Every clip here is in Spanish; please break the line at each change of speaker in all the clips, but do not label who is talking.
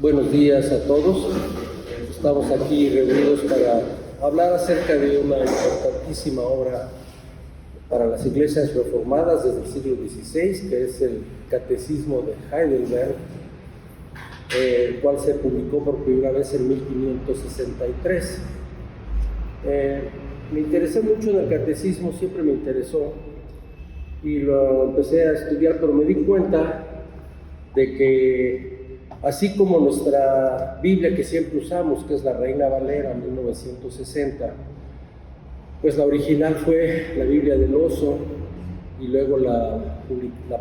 Buenos días a todos. Estamos aquí reunidos para hablar acerca de una importantísima obra para las iglesias reformadas desde el siglo XVI, que es el Catecismo de Heidelberg, el cual se publicó por primera vez en 1563. Me interesé mucho en el catecismo, siempre me interesó, y lo empecé a estudiar, pero me di cuenta de que así como nuestra Biblia que siempre usamos, que es la Reina Valera 1960, pues la original fue la Biblia del Oso, y luego la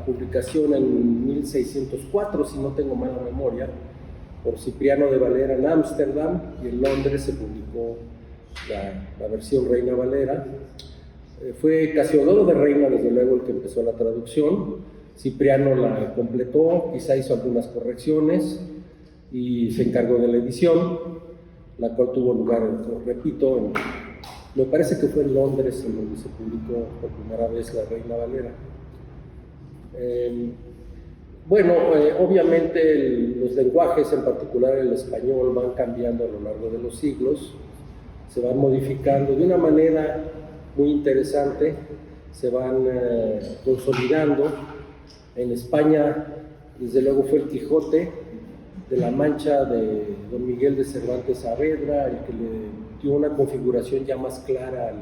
publicación en 1604, si no tengo mala memoria, por Cipriano de Valera en Ámsterdam, y en Londres se publicó la versión Reina Valera. Fue Casiodoro de Reina, desde luego, el que empezó la traducción. Cipriano la completó, quizá hizo algunas correcciones y se encargó de la edición, la cual tuvo lugar, repito, me parece que fue en Londres en donde se publicó por primera vez la Reina Valera. Obviamente los lenguajes, en particular el español, van cambiando a lo largo de los siglos, se van modificando de una manera muy interesante, se van consolidando. En España, desde luego, fue el Quijote de la Mancha de don Miguel de Cervantes Saavedra el que le dio una configuración ya más clara al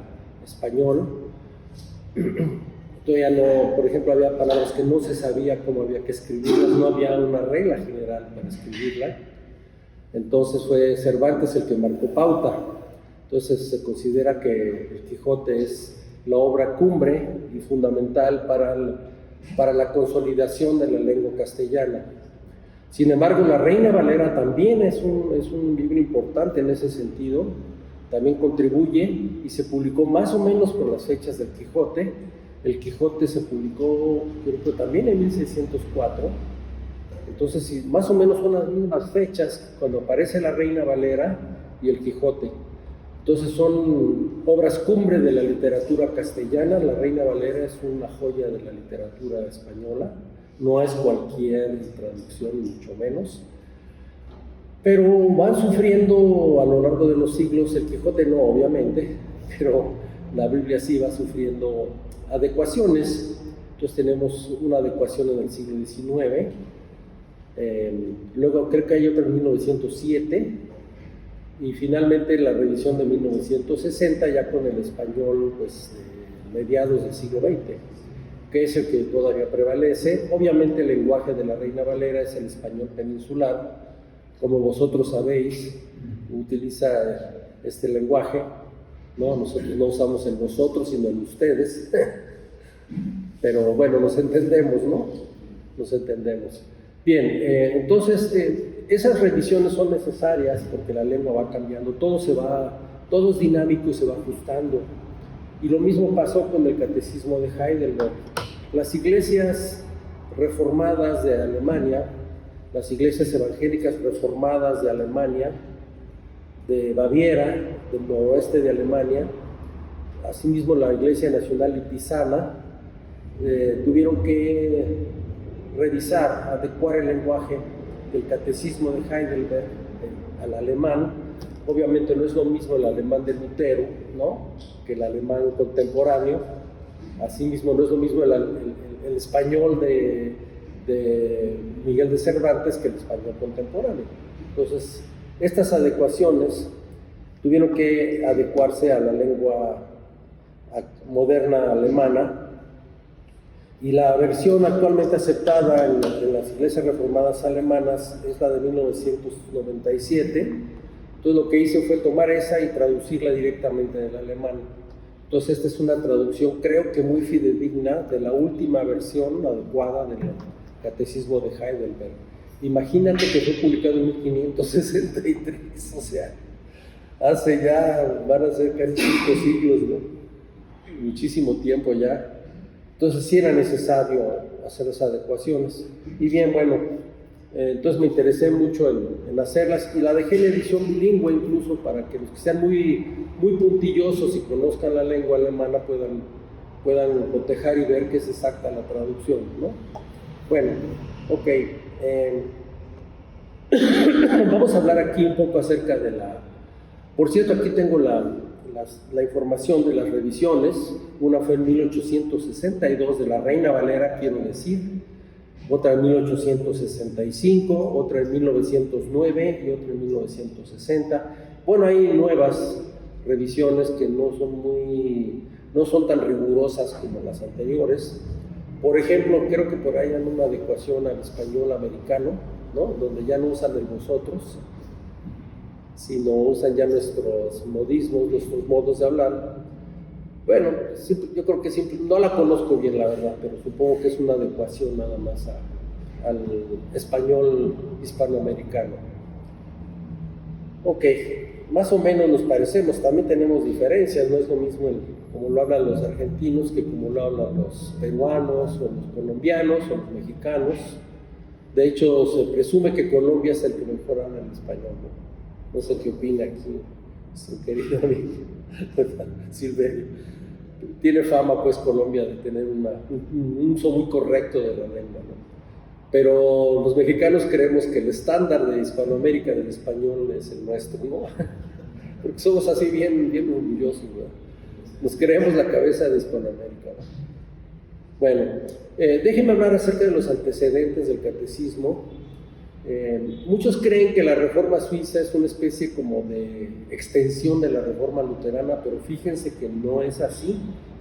español. Todavía no, por ejemplo, había palabras que no se sabía cómo había que escribirlas, no había una regla general para escribirla. Entonces fue Cervantes el que marcó pauta. Entonces se considera que el Quijote es la obra cumbre y fundamental para la consolidación de la lengua castellana. Sin embargo, la Reina Valera también es un libro importante en ese sentido, también contribuye y se publicó más o menos por las fechas del Quijote. El Quijote se publicó, creo que también en 1604, entonces sí, más o menos son las mismas fechas cuando aparece la Reina Valera y el Quijote. Entonces son obras cumbre de la literatura castellana. La Reina Valera es una joya de la literatura española, no es cualquier traducción, mucho menos, pero van sufriendo a lo largo de los siglos. El Quijote no, obviamente, pero la Biblia sí va sufriendo adecuaciones. Entonces tenemos una adecuación en el siglo XIX, luego creo que hay otra en 1907, y finalmente la revisión de 1960, ya con el español, pues, mediados del siglo XX, que es el que todavía prevalece. Obviamente el lenguaje de la Reina Valera es el español peninsular, como vosotros sabéis, utiliza este lenguaje, ¿no? Nosotros no usamos el nosotros, sino el ustedes, pero bueno, nos entendemos, ¿no? Nos entendemos. Bien, entonces esas revisiones son necesarias porque la lengua va cambiando, todo es dinámico y se va ajustando. Y lo mismo pasó con el Catecismo de Heidelberg. Las iglesias reformadas de Alemania, las iglesias evangélicas reformadas de Alemania, de Baviera, del noroeste de Alemania, asimismo la Iglesia Nacional Lipizana, tuvieron que revisar, adecuar el lenguaje del Catecismo de Heidelberg al alemán. Obviamente no es lo mismo el alemán de Lutero, ¿no?, que el alemán contemporáneo. Asimismo no es lo mismo el español de Miguel de Cervantes que el español contemporáneo. Entonces, estas adecuaciones tuvieron que adecuarse a la lengua moderna alemana, y la versión actualmente aceptada en las iglesias reformadas alemanas es la de 1997. Entonces lo que hice fue tomar esa y traducirla directamente del alemán. Entonces esta es una traducción, creo que muy fidedigna, de la última versión adecuada del Catecismo de Heidelberg. Imagínate que fue publicado en 1563, o sea, hace ya, van a ser casi 5 siglos, ¿no? Muchísimo tiempo ya. Entonces sí era necesario hacer esas adecuaciones. Y bien, bueno, entonces me interesé mucho en hacerlas, y la dejé en edición bilingüe incluso para que los que sean muy puntillosos y conozcan la lengua alemana puedan cotejar y ver que es exacta la traducción, ¿no? Bueno, ok. Vamos a hablar aquí un poco acerca de Por cierto, aquí tengo la información de las revisiones. Una fue en 1862 de la Reina Valera, quiero decir, otra en 1865, otra en 1909 y otra en 1960. Bueno, hay nuevas revisiones que no son tan rigurosas como las anteriores. Por ejemplo, creo que por ahí hay una adecuación al español americano, ¿no? Donde ya no usan el vosotros, sino usan ya nuestros modismos, nuestros modos de hablar. Bueno, yo creo que no la conozco bien, la verdad, pero supongo que es una adecuación nada más al español hispanoamericano. Ok, más o menos nos parecemos, también tenemos diferencias, no es lo mismo como lo hablan los argentinos que como lo hablan los peruanos o los colombianos o los mexicanos. De hecho, se presume que Colombia es el que mejor habla el español, ¿no? No sé qué opina aquí su querido amigo Silverio. Tiene fama, pues, Colombia de tener un uso muy correcto de la lengua, ¿no? Pero los mexicanos creemos que el estándar de Hispanoamérica del español es el nuestro, ¿no? Porque somos así bien orgullosos, ¿no? Nos creemos la cabeza de Hispanoamérica, ¿no? Bueno, déjenme hablar acerca de los antecedentes del catecismo. Muchos creen que la Reforma Suiza es una especie como de extensión de la Reforma Luterana, pero fíjense que no es así.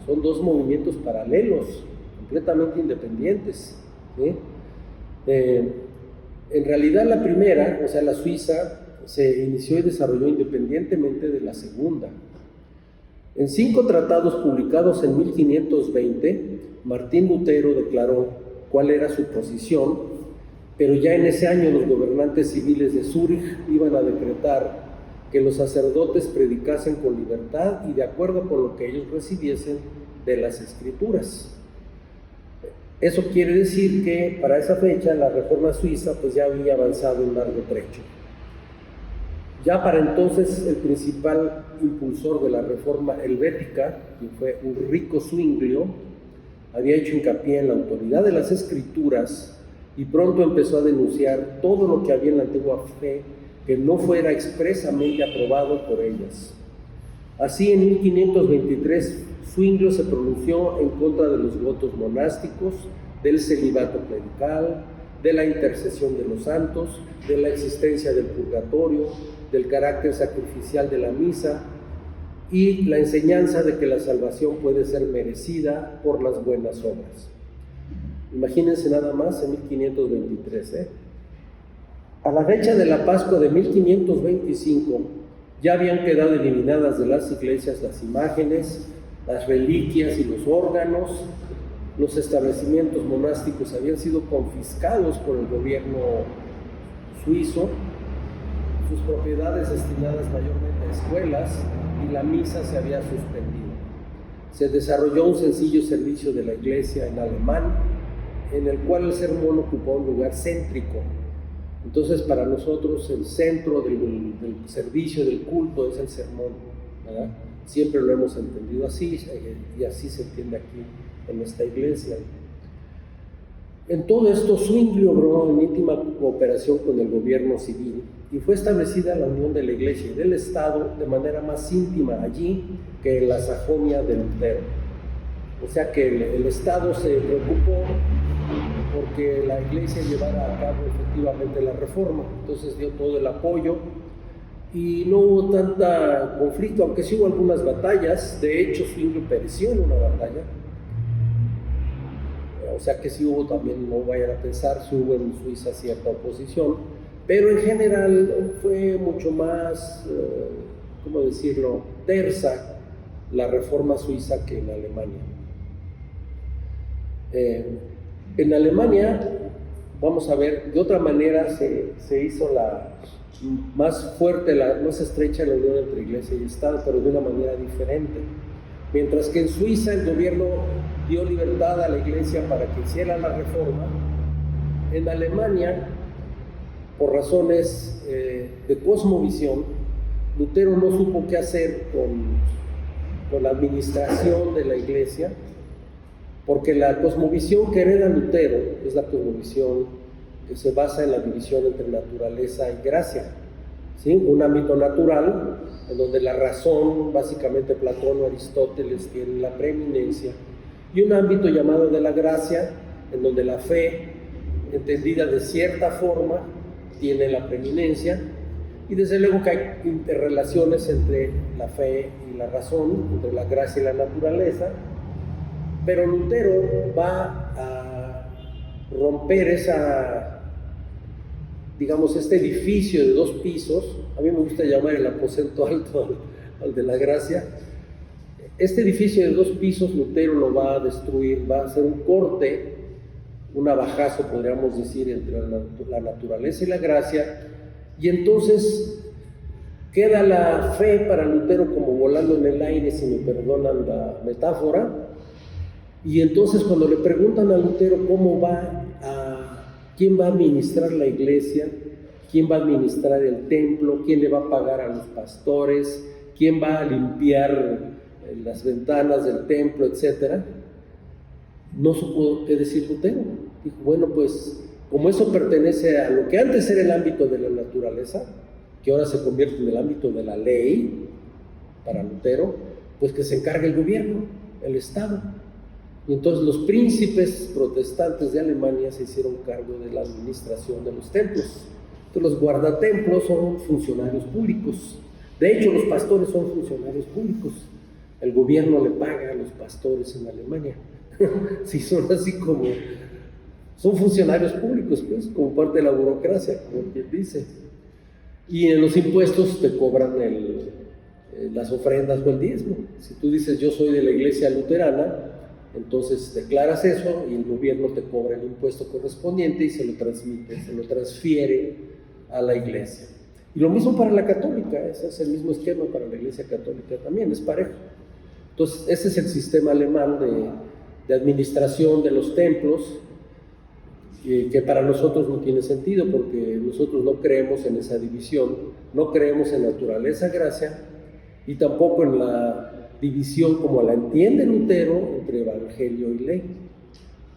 Son dos movimientos paralelos, completamente independientes, ¿sí? En realidad la primera, o sea, la Suiza, se inició y desarrolló independientemente de la segunda. En 5 tratados publicados en 1520, Martín Lutero declaró cuál era su posición, pero ya en ese año los gobernantes civiles de Zúrich iban a decretar que los sacerdotes predicasen con libertad y de acuerdo con lo que ellos recibiesen de las Escrituras. Eso quiere decir que para esa fecha la Reforma Suiza pues ya había avanzado un largo trecho. Ya para entonces el principal impulsor de la Reforma Helvética, que fue Ulrico Zwinglio, había hecho hincapié en la autoridad de las Escrituras y pronto empezó a denunciar todo lo que había en la antigua fe que no fuera expresamente aprobado por ellas. Así, en 1523, Zwinglio se pronunció en contra de los votos monásticos, del celibato clerical, de la intercesión de los santos, de la existencia del purgatorio, del carácter sacrificial de la misa y la enseñanza de que la salvación puede ser merecida por las buenas obras. Imagínense nada más en 1523, A la fecha de la Pascua de 1525 ya habían quedado eliminadas de las iglesias las imágenes, las reliquias y los órganos. Los establecimientos monásticos habían sido confiscados por el gobierno suizo, sus propiedades destinadas mayormente a escuelas, y la misa se había suspendido. Se desarrolló un sencillo servicio de la iglesia en alemán, en el cual el sermón ocupó un lugar céntrico. Entonces, para nosotros el centro del servicio, del culto, es el sermón, ¿verdad? Siempre lo hemos entendido así, y así se entiende aquí en esta iglesia. En todo esto, Zwinglio obró en íntima cooperación con el gobierno civil y fue establecida la unión de la iglesia y del Estado de manera más íntima allí que en la Sajonia de Lutero. O sea que el Estado se preocupó porque la iglesia llevara a cabo efectivamente la reforma, entonces dio todo el apoyo y no hubo tanta conflicto, aunque sí hubo algunas batallas. De hecho, Zwinglio pereció en una batalla. O sea que sí hubo también, no vayan a pensar, sí hubo en Suiza cierta oposición, pero en general fue mucho más, ¿cómo decirlo?, tersa la reforma suiza que en Alemania. En Alemania, vamos a ver, de otra manera se hizo más fuerte, más estrecha la unión entre iglesia y Estado, pero de una manera diferente. Mientras que en Suiza el gobierno dio libertad a la iglesia para que hiciera la reforma, en Alemania, por razones de cosmovisión, Lutero no supo qué hacer con la administración de la iglesia, porque la cosmovisión que hereda Lutero es la cosmovisión que se basa en la división entre naturaleza y gracia, ¿sí? Un ámbito natural, en donde la razón, básicamente Platón o Aristóteles, tienen la preeminencia, y un ámbito llamado de la gracia, en donde la fe, entendida de cierta forma, tiene la preeminencia, y desde luego que hay interrelaciones entre la fe y la razón, entre la gracia y la naturaleza, pero Lutero va a romper este edificio de 2 pisos. A mí me gusta llamar el aposento alto al de la gracia. Este edificio de 2 pisos Lutero lo va a destruir, va a hacer un corte, un abajazo, podríamos decir, entre la naturaleza y la gracia, y entonces queda la fe para Lutero como volando en el aire, si me perdonan la metáfora. Y entonces cuando le preguntan a Lutero quién va a administrar la iglesia, quién va a administrar el templo, quién le va a pagar a los pastores, quién va a limpiar las ventanas del templo, etcétera, no supo qué decir Lutero. Dijo, bueno, pues como eso pertenece a lo que antes era el ámbito de la naturaleza, que ahora se convierte en el ámbito de la ley para Lutero, pues que se encargue el gobierno, el Estado. Y entonces los príncipes protestantes de Alemania se hicieron cargo de la administración de los templos. Entonces los guardatemplos son funcionarios públicos. De hecho, los pastores son funcionarios públicos. El gobierno le paga a los pastores en Alemania. Sí, son así como... son funcionarios públicos, pues, como parte de la burocracia, como quien dice. Y en los impuestos te cobran las ofrendas o el diezmo. Si tú dices, yo soy de la iglesia luterana, entonces declaras eso y el gobierno te cobra el impuesto correspondiente y se lo transfiere a la iglesia. Y lo mismo para la católica, ese es el mismo esquema para la iglesia católica también, es parejo. Entonces, ese es el sistema alemán de administración de los templos, que para nosotros no tiene sentido, porque nosotros no creemos en esa división, no creemos en naturaleza, gracia, y tampoco en la división como la entiende Lutero entre evangelio y ley.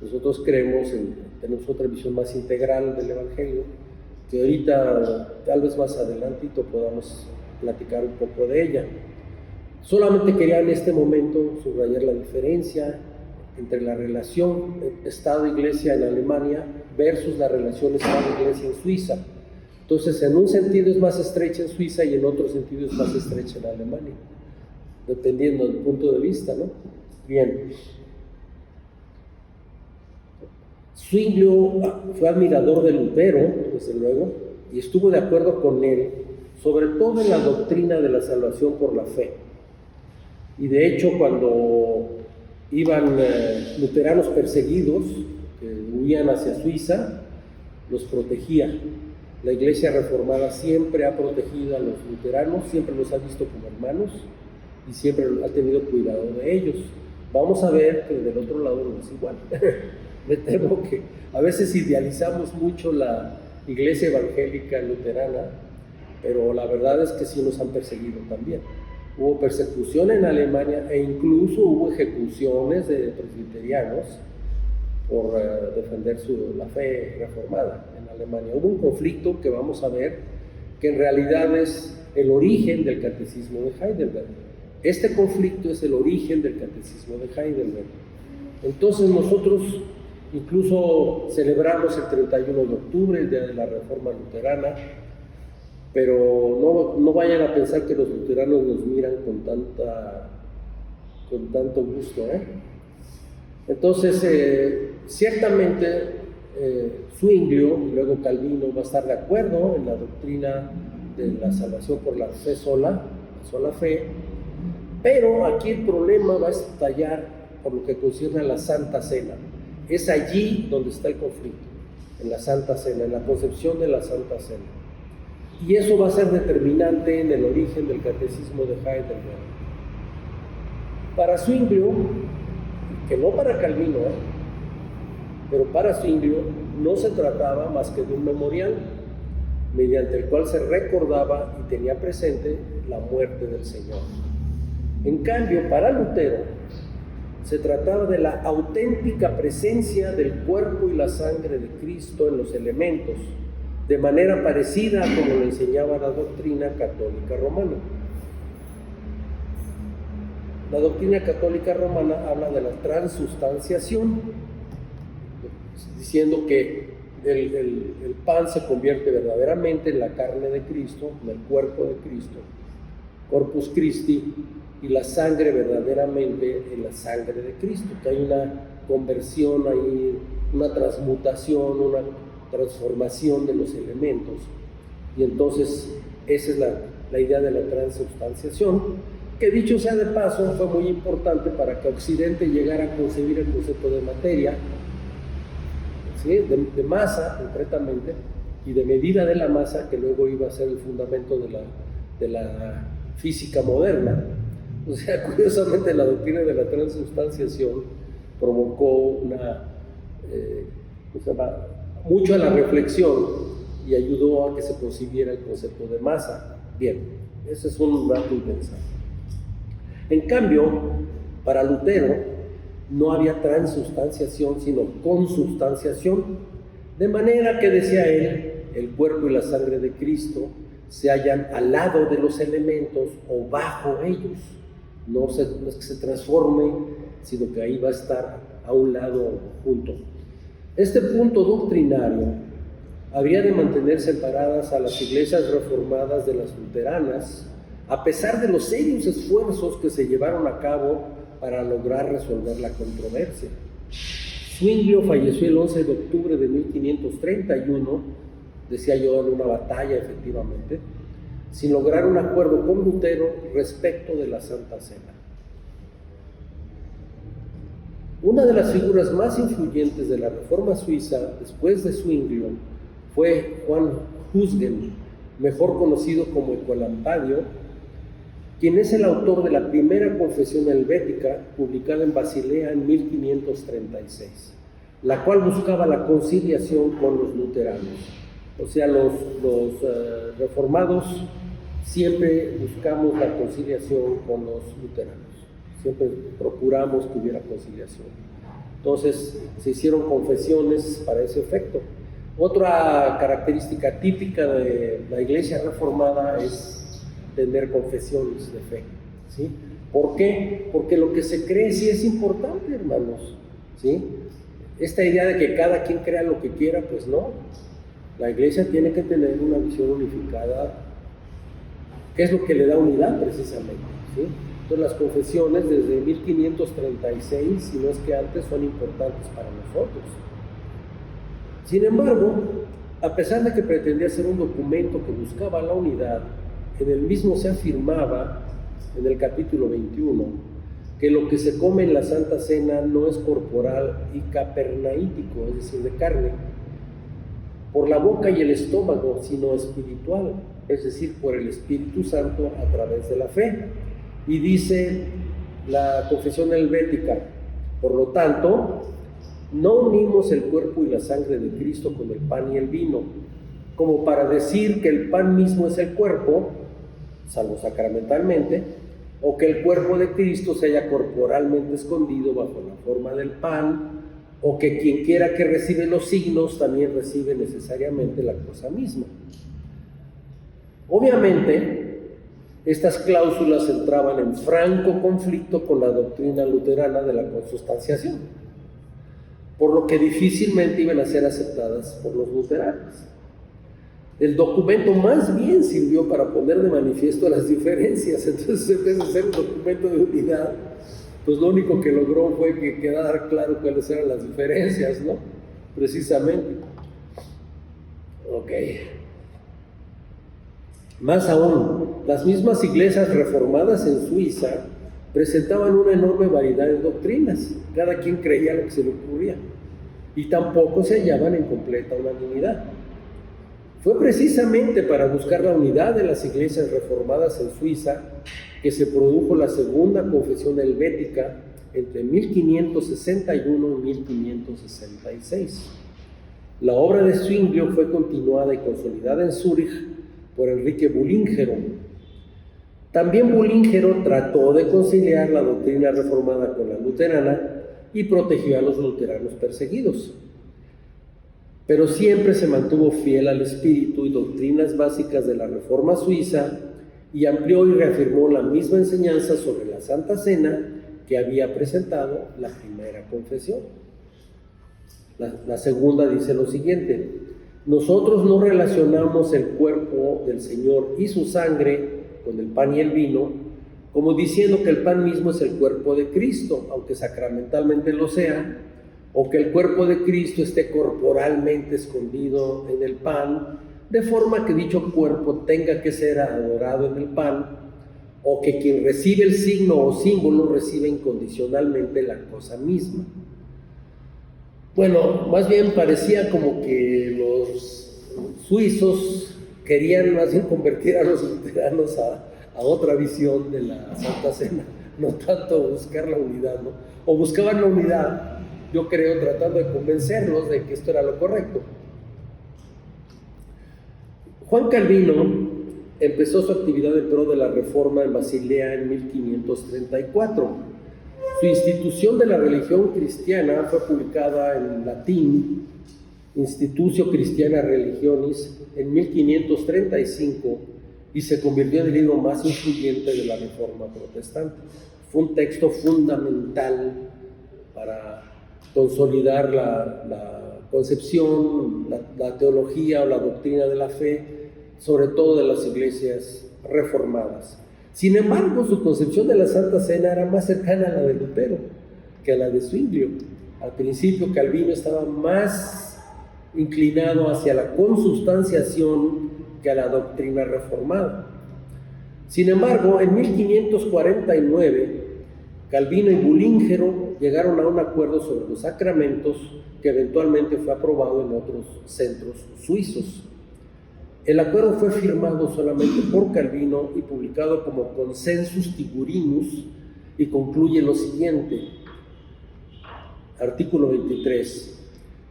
Nosotros tenemos otra visión más integral del evangelio, que ahorita, tal vez más adelantito, podamos platicar un poco de ella. Solamente quería en este momento subrayar la diferencia entre la relación Estado-Iglesia en Alemania versus la relación Estado-Iglesia en Suiza. Entonces, en un sentido es más estrecha en Suiza y en otro sentido es más estrecha en Alemania, dependiendo del punto de vista, ¿no? Bien. Zwinglio fue admirador de Lutero, desde luego, y estuvo de acuerdo con él, sobre todo en la doctrina de la salvación por la fe. Y de hecho, cuando iban luteranos perseguidos, que huían hacia Suiza, los protegía. La Iglesia Reformada siempre ha protegido a los luteranos, siempre los ha visto como hermanos y siempre ha tenido cuidado de ellos. Vamos a ver que del otro lado no es igual. Me temo que a veces idealizamos mucho la Iglesia Evangélica Luterana, pero la verdad es que sí nos han perseguido también. Hubo persecución en Alemania e incluso hubo ejecuciones de presbiterianos por defender la fe reformada en Alemania. Hubo un conflicto que vamos a ver que en realidad es el origen del catecismo de Heidelberg. Este conflicto es el origen del catecismo de Heidelberg. Entonces nosotros incluso celebramos el 31 de octubre, el Día de la Reforma Luterana, pero no vayan a pensar que los luteranos nos miran con tanto gusto, ¿eh? Entonces, ciertamente, Zwinglio y luego Calvino va a estar de acuerdo en la doctrina de la salvación por la fe sola fe, pero aquí el problema va a estallar por lo que concierne a la Santa Cena. Es allí donde está el conflicto, en la Santa Cena, en la concepción de la Santa Cena. Y eso va a ser determinante en el origen del catecismo de Heidelberg. Para Zwinglio, que no para Calvino, pero para Zwinglio no se trataba más que de un memorial mediante el cual se recordaba y tenía presente la muerte del Señor. En cambio, para Lutero, se trataba de la auténtica presencia del cuerpo y la sangre de Cristo en los elementos, de manera parecida a como lo enseñaba la doctrina católica romana. La doctrina católica romana habla de la transustanciación, diciendo que el pan se convierte verdaderamente en la carne de Cristo, en el cuerpo de Cristo, Corpus Christi, y la sangre verdaderamente en la sangre de Cristo, que hay una conversión, hay una transmutación, una transformación de los elementos. Y entonces esa es la idea de la transubstanciación, que dicho sea de paso fue muy importante para que Occidente llegara a concebir el concepto de materia, ¿sí? de masa concretamente, y de medida de la masa, que luego iba a ser el fundamento de la física moderna. O sea, curiosamente la doctrina de la transubstanciación provocó mucho a la reflexión y ayudó a que se concibiera el concepto de masa. Bien, ese es un dato interesante. En cambio, para Lutero no había transubstanciación, sino consubstanciación, de manera que, decía él, el cuerpo y la sangre de Cristo se hallan al lado de los elementos o bajo ellos. No es que se transforme, sino que ahí va a estar a un lado junto. Este punto doctrinario habría de mantener separadas a las iglesias reformadas de las luteranas, a pesar de los serios esfuerzos que se llevaron a cabo para lograr resolver la controversia. Zwinglio falleció el 11 de octubre de 1531, decía yo, en una batalla efectivamente, sin lograr un acuerdo con Lutero respecto de la Santa Cena. Una de las figuras más influyentes de la Reforma suiza, después de Zwinglio, fue Juan Husgen, mejor conocido como Ecolampadio, quien es el autor de la primera confesión helvética publicada en Basilea en 1536, la cual buscaba la conciliación con los luteranos. O sea, los reformados siempre buscamos la conciliación con los luteranos, siempre procuramos que hubiera conciliación. Entonces se hicieron confesiones para ese efecto. Otra característica típica de la Iglesia reformada es tener confesiones de fe, ¿sí? ¿Por qué? Porque lo que se cree sí es importante, hermanos, ¿sí? Esta idea de que cada quien crea lo que quiera, pues no. La Iglesia tiene que tener una visión unificada, que es lo que le da unidad precisamente, ¿sí? Entonces las confesiones desde 1536, si no es que antes, son importantes para nosotros. Sin embargo, a pesar de que pretendía ser un documento que buscaba la unidad, en el mismo se afirmaba, en el capítulo 21, que lo que se come en la Santa Cena no es corporal y capernaítico, es decir, de carne, por la boca y el estómago, sino espiritual, es decir, por el Espíritu Santo a través de la fe. Y dice la confesión helvética, por lo tanto, no unimos el cuerpo y la sangre de Cristo con el pan y el vino, como para decir que el pan mismo es el cuerpo, salvo sacramentalmente, o que el cuerpo de Cristo se haya corporalmente escondido bajo la forma del pan, o que quien quiera que recibe los signos también recibe necesariamente la cosa misma. Obviamente, estas cláusulas entraban en franco conflicto con la doctrina luterana de la consubstanciación, por lo que difícilmente iban a ser aceptadas por los luteranos. El documento más bien sirvió para poner de manifiesto las diferencias. Entonces, en vez de ser un documento de unidad, pues lo único que logró fue que quedara claro cuáles eran las diferencias, ¿no? Precisamente. Ok. Más aún, las mismas iglesias reformadas en Suiza presentaban una enorme variedad de doctrinas. Cada quien creía lo que se le ocurría. Y tampoco se hallaban en completa unanimidad. Fue precisamente para buscar la unidad de las iglesias reformadas en Suiza que se produjo la segunda confesión helvética entre 1561 y 1566. La obra de Zwinglio fue continuada y consolidada en Zúrich por Enrique Bullingerón. También Bulíngero trató de conciliar la doctrina reformada con la luterana y protegió a los luteranos perseguidos, pero siempre se mantuvo fiel al espíritu y doctrinas básicas de la Reforma suiza y amplió y reafirmó la misma enseñanza sobre la Santa Cena que había presentado la primera confesión. La segunda dice lo siguiente: nosotros no relacionamos el cuerpo del Señor y su sangre con el pan y el vino, como diciendo que el pan mismo es el cuerpo de Cristo, aunque sacramentalmente lo sea, o que el cuerpo de Cristo esté corporalmente escondido en el pan, de forma que dicho cuerpo tenga que ser adorado en el pan, o que quien recibe el signo o símbolo recibe incondicionalmente la cosa misma. Bueno, más bien parecía como que los suizos querían más bien convertir a los luteranos a otra visión de la Santa Cena, no tanto buscar la unidad, ¿no? O buscaban la unidad, yo creo, tratando de convencerlos de que esto era lo correcto. Juan Calvino empezó su actividad en pro de la Reforma en Basilea en 1534. Su institución de la religión cristiana fue publicada en latín, Institutio Christiana Religionis, en 1535 y se convirtió en el libro más influyente de la Reforma protestante. Fue un texto fundamental para consolidar la concepción, la teología o la doctrina de la fe, sobre todo de las iglesias reformadas. Sin embargo, su concepción de la Santa Cena era más cercana a la de Lutero que a la de Zwinglio. Al principio, Calvino estaba más inclinado hacia la consubstanciación que a la doctrina reformada. Sin embargo, en 1549, Calvino y Bulíngero llegaron a un acuerdo sobre los sacramentos que eventualmente fue aprobado en otros centros suizos. El acuerdo fue firmado solamente por Calvino y publicado como Consensus Tigurinus y concluye lo siguiente. Artículo 23.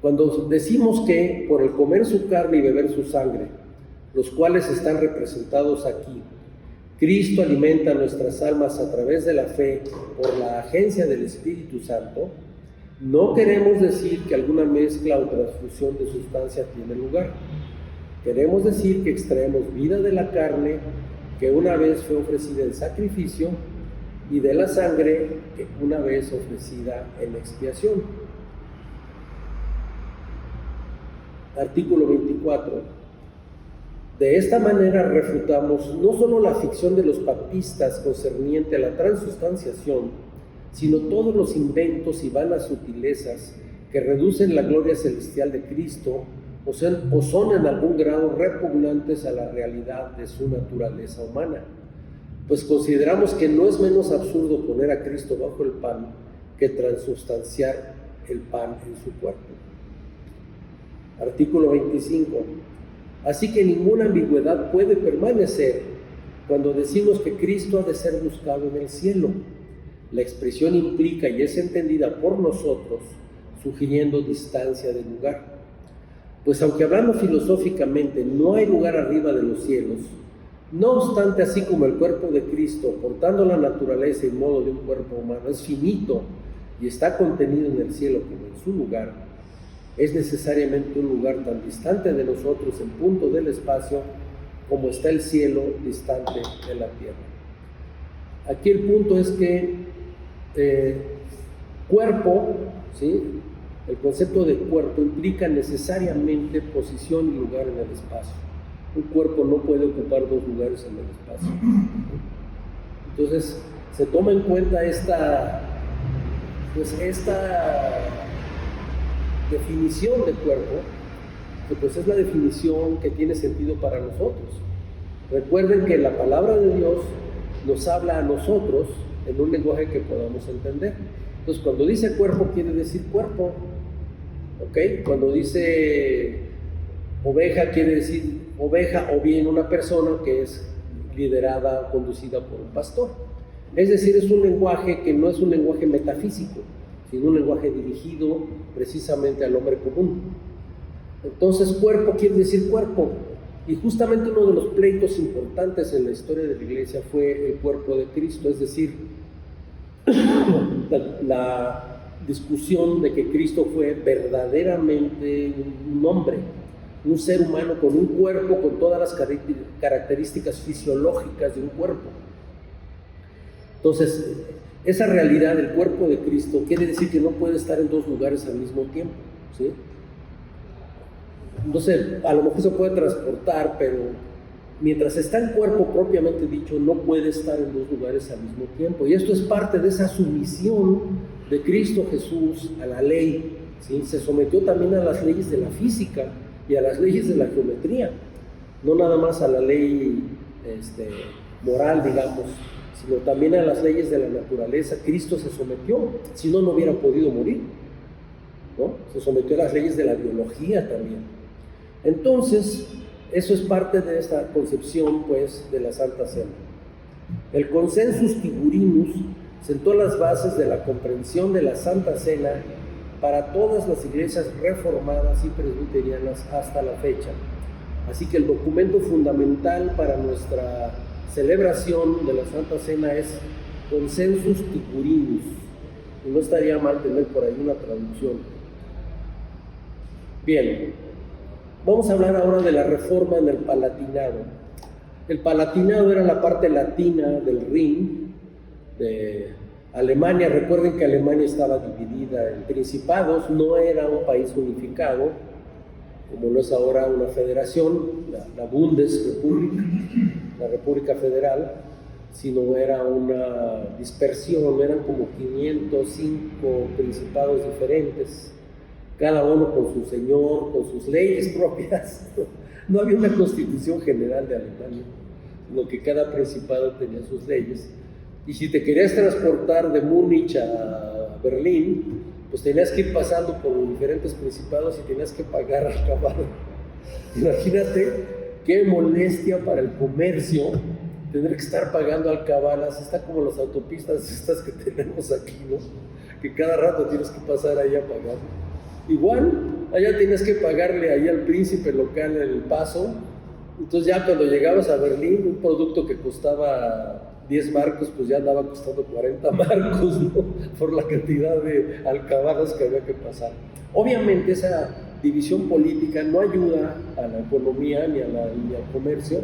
Cuando decimos que por el comer su carne y beber su sangre, los cuales están representados aquí, Cristo alimenta nuestras almas a través de la fe por la agencia del Espíritu Santo, no queremos decir que alguna mezcla o transfusión de sustancia tiene lugar. Queremos decir que extraemos vida de la carne que una vez fue ofrecida en sacrificio y de la sangre que una vez ofrecida en expiación. Artículo 24. De esta manera refutamos no solo la ficción de los papistas concerniente a la transustanciación, sino todos los inventos y vanas sutilezas que reducen la gloria celestial de Cristo o son en algún grado repugnantes a la realidad de su naturaleza humana, pues consideramos que no es menos absurdo poner a Cristo bajo el pan que transustanciar el pan en su cuerpo. Artículo 25. Así que ninguna ambigüedad puede permanecer cuando decimos que Cristo ha de ser buscado en el cielo. La expresión implica y es entendida por nosotros, sugiriendo distancia de lugar. Pues aunque hablando filosóficamente no hay lugar arriba de los cielos, no obstante, así como el cuerpo de Cristo, portando la naturaleza y modo de un cuerpo humano, es finito y está contenido en el cielo como en su lugar, es necesariamente un lugar tan distante de nosotros en punto del espacio como está el cielo distante de la tierra. Aquí el punto es que cuerpo, ¿sí? El concepto de cuerpo implica necesariamente posición y lugar en el espacio. Un cuerpo no puede ocupar dos lugares en el espacio. Entonces, se toma en cuenta esta definición de cuerpo, que pues es la definición que tiene sentido para nosotros. Recuerden que la palabra de Dios nos habla a nosotros en un lenguaje que podamos entender. Entonces, cuando dice cuerpo, quiere decir cuerpo. ¿Ok? Cuando dice oveja, quiere decir oveja o bien una persona que es liderada, conducida por un pastor. Es decir, es un lenguaje que no es un lenguaje metafísico, sino un lenguaje dirigido precisamente al hombre común. Entonces, cuerpo quiere decir cuerpo. Y justamente uno de los pleitos importantes en la historia de la Iglesia fue el cuerpo de Cristo, es decir, la discusión de que Cristo fue verdaderamente un hombre, un ser humano con un cuerpo, con todas las características fisiológicas de un cuerpo. Entonces, esa realidad del cuerpo de Cristo quiere decir que no puede estar en dos lugares al mismo tiempo, ¿sí? No sé, a lo mejor se puede transportar, pero mientras está en cuerpo propiamente dicho, no puede estar en dos lugares al mismo tiempo. Y esto es parte de esa sumisión de Cristo Jesús a la ley, ¿sí? Se sometió también a las leyes de la física y a las leyes de la geometría, no nada más a la ley moral, digamos, sino también a las leyes de la naturaleza. Cristo se sometió, si no, no hubiera podido morir, ¿no? Se sometió a las leyes de la biología también. Entonces, eso es parte de esta concepción, pues, de la Santa Cena. El Consensus Tigurinus sentó las bases de la comprensión de la Santa Cena para todas las iglesias reformadas y presbiterianas hasta la fecha. Así que el documento fundamental para nuestra celebración de la Santa Cena es Consensus Tigurinus. Y no estaría mal tener por ahí una traducción. Bien, vamos a hablar ahora de la reforma en el Palatinado. El Palatinado era la parte latina del Rin, de Alemania. Recuerden que Alemania estaba dividida en principados, no era un país unificado, como lo es ahora una federación, la Bundesrepublik, la República Federal, sino era una dispersión, eran como 505 principados diferentes, cada uno con su señor, con sus leyes propias. No había una constitución general de Alemania, sino que cada principado tenía sus leyes. Y si te querías transportar de Múnich a Berlín, pues tenías que ir pasando por diferentes principados y tenías que pagar al caballo. Imagínate qué molestia para el comercio tener que estar pagando alcabalas. Está como las autopistas estas que tenemos aquí, ¿no? Que cada rato tienes que pasar ahí a pagar. Igual, allá tienes que pagarle ahí al príncipe local el paso. Entonces ya cuando llegabas a Berlín, un producto que costaba 10 marcos, pues ya andaba costando 40 marcos, ¿no? Por la cantidad de alcabalas que había que pasar. Obviamente esa división política no ayuda a la economía ni al comercio,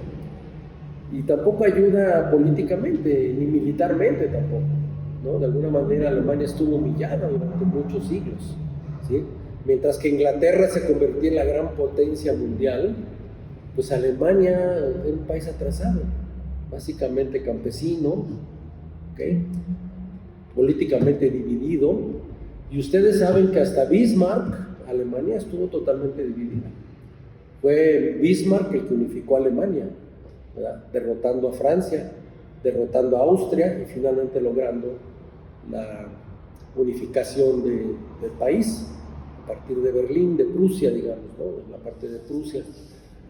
y tampoco ayuda políticamente ni militarmente tampoco, ¿no? De alguna manera Alemania estuvo humillada durante muchos siglos, ¿sí? Mientras que Inglaterra se convertía en la gran potencia mundial, pues Alemania era un país atrasado, básicamente campesino, ¿okay? Políticamente dividido. Y ustedes saben que hasta Bismarck, Alemania estuvo totalmente dividida. Fue Bismarck el que unificó a Alemania, ¿verdad? Derrotando a Francia, derrotando a Austria y finalmente logrando la unificación del país a partir de Berlín, de Prusia, digamos, ¿no? La parte de Prusia.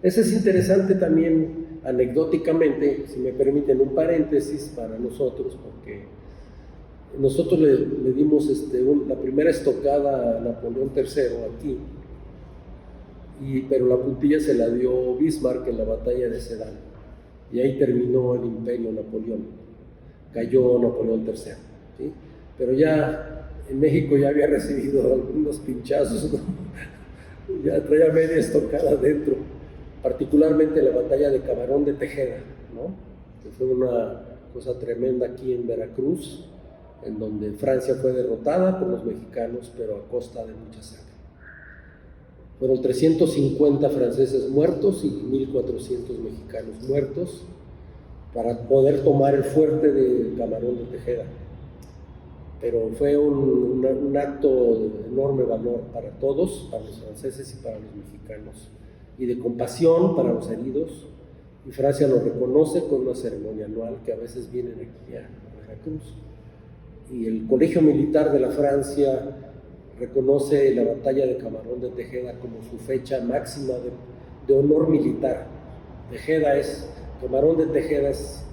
Eso es interesante también anecdóticamente, si me permiten un paréntesis para nosotros, porque nosotros le dimos la primera estocada a Napoleón III aquí, pero la puntilla se la dio Bismarck en la batalla de Sedan, y ahí terminó el imperio Napoleón, cayó Napoleón III, ¿sí? Pero ya en México ya había recibido algunos pinchazos, ¿no? Ya traía media estocada adentro, particularmente la batalla de Camarón de Tejeda, ¿no? Que fue una cosa tremenda aquí en Veracruz, en donde Francia fue derrotada por los mexicanos, pero a costa de mucha sangre. Fueron 350 franceses muertos y 1,400 mexicanos muertos para poder tomar el fuerte de Camarón de Tejeda. Pero fue un acto de enorme valor para todos, para los franceses y para los mexicanos, y de compasión para los heridos. Y Francia lo reconoce con una ceremonia anual que a veces vienen aquí a Veracruz. Y el Colegio Militar de la Francia reconoce la batalla de Camarón de Tejeda como su fecha máxima de honor militar. Camarón de Tejeda es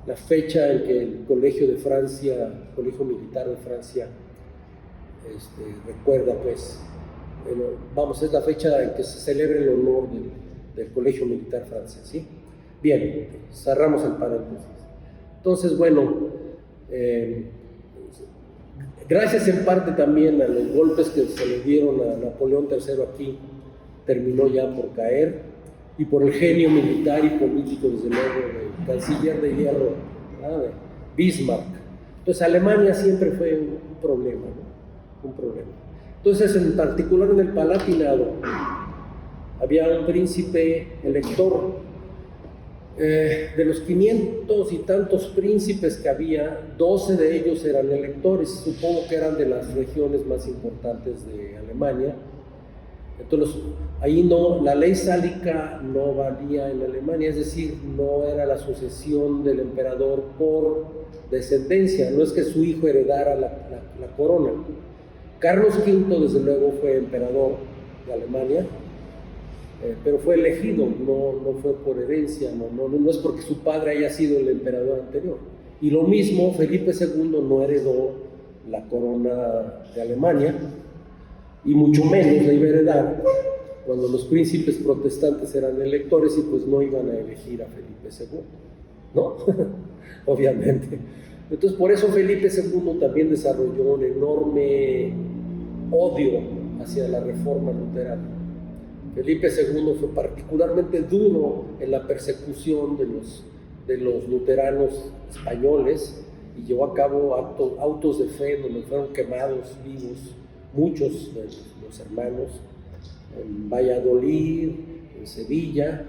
la fecha en que el Colegio Militar de Francia recuerda, pues, es la fecha en que se celebra el honor del Colegio Militar francés, ¿sí? Bien, cerramos el paréntesis. Entonces, bueno, gracias en parte también a los golpes que se le dieron a Napoleón III aquí, terminó ya por caer, y por el genio militar y político, desde luego, del canciller de hierro, ¿verdad?, de Bismarck. Entonces Alemania siempre fue un problema, ¿no? Un problema. Entonces, en particular en el Palatinado, había un príncipe elector. De los 500 y tantos príncipes que había, 12 de ellos eran electores, supongo que eran de las regiones más importantes de Alemania. Entonces, ahí no, la ley sálica no valía en Alemania, es decir, no era la sucesión del emperador por descendencia, no es que su hijo heredara la corona. Carlos V, desde luego, fue emperador de Alemania, pero fue elegido, no fue por herencia, no es porque su padre haya sido el emperador anterior. Y lo mismo, Felipe II no heredó la corona de Alemania, y mucho menos la iba a heredar cuando los príncipes protestantes eran electores y pues no iban a elegir a Felipe II, ¿no? Obviamente. Entonces, por eso Felipe II también desarrolló un enorme odio hacia la reforma luterana. Felipe II fue particularmente duro en la persecución de los luteranos españoles y llevó a cabo autos de fe donde fueron quemados vivos muchos de los hermanos, en Valladolid, en Sevilla.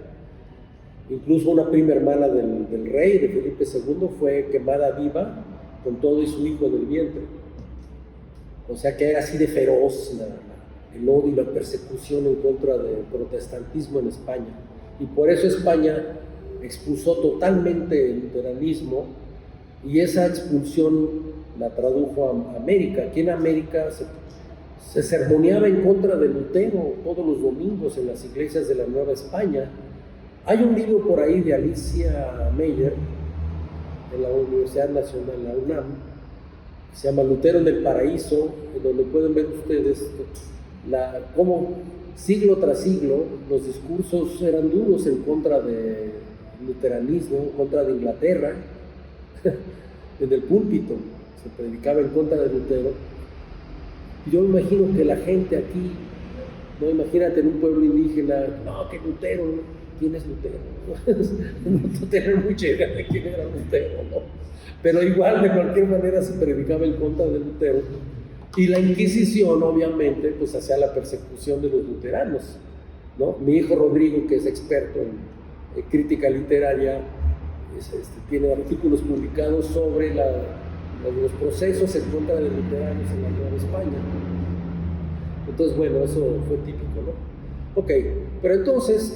Incluso una prima hermana del rey, de Felipe II, fue quemada viva con todo y su hijo en el vientre. O sea que era así de feroz el odio y la persecución en contra del protestantismo en España. Y por eso España expulsó totalmente el luteranismo, y esa expulsión la tradujo a América. Aquí en América se sermoneaba en contra de Lutero todos los domingos en las iglesias de la Nueva España. Hay un libro por ahí de Alicia Meyer, de la Universidad Nacional, la UNAM, que se llama Lutero en el Paraíso, en donde pueden ver ustedes cómo siglo tras siglo los discursos eran duros en contra del luteranismo, en contra de Inglaterra. En el púlpito se predicaba en contra de Lutero. Yo me imagino que la gente aquí, no, imagínate en un pueblo indígena, no, que Lutero, ¿quién es Lutero? No tener mucha idea de quién era Lutero, ¿no? Pero igual, de cualquier manera, se predicaba en contra de Lutero. Y la Inquisición, obviamente, pues hacía la persecución de los luteranos, ¿no? Mi hijo Rodrigo, que es experto en crítica literaria, tiene artículos publicados sobre los procesos en contra de luteranos en la Nueva España. Entonces, bueno, eso fue típico, ¿no? Ok, pero entonces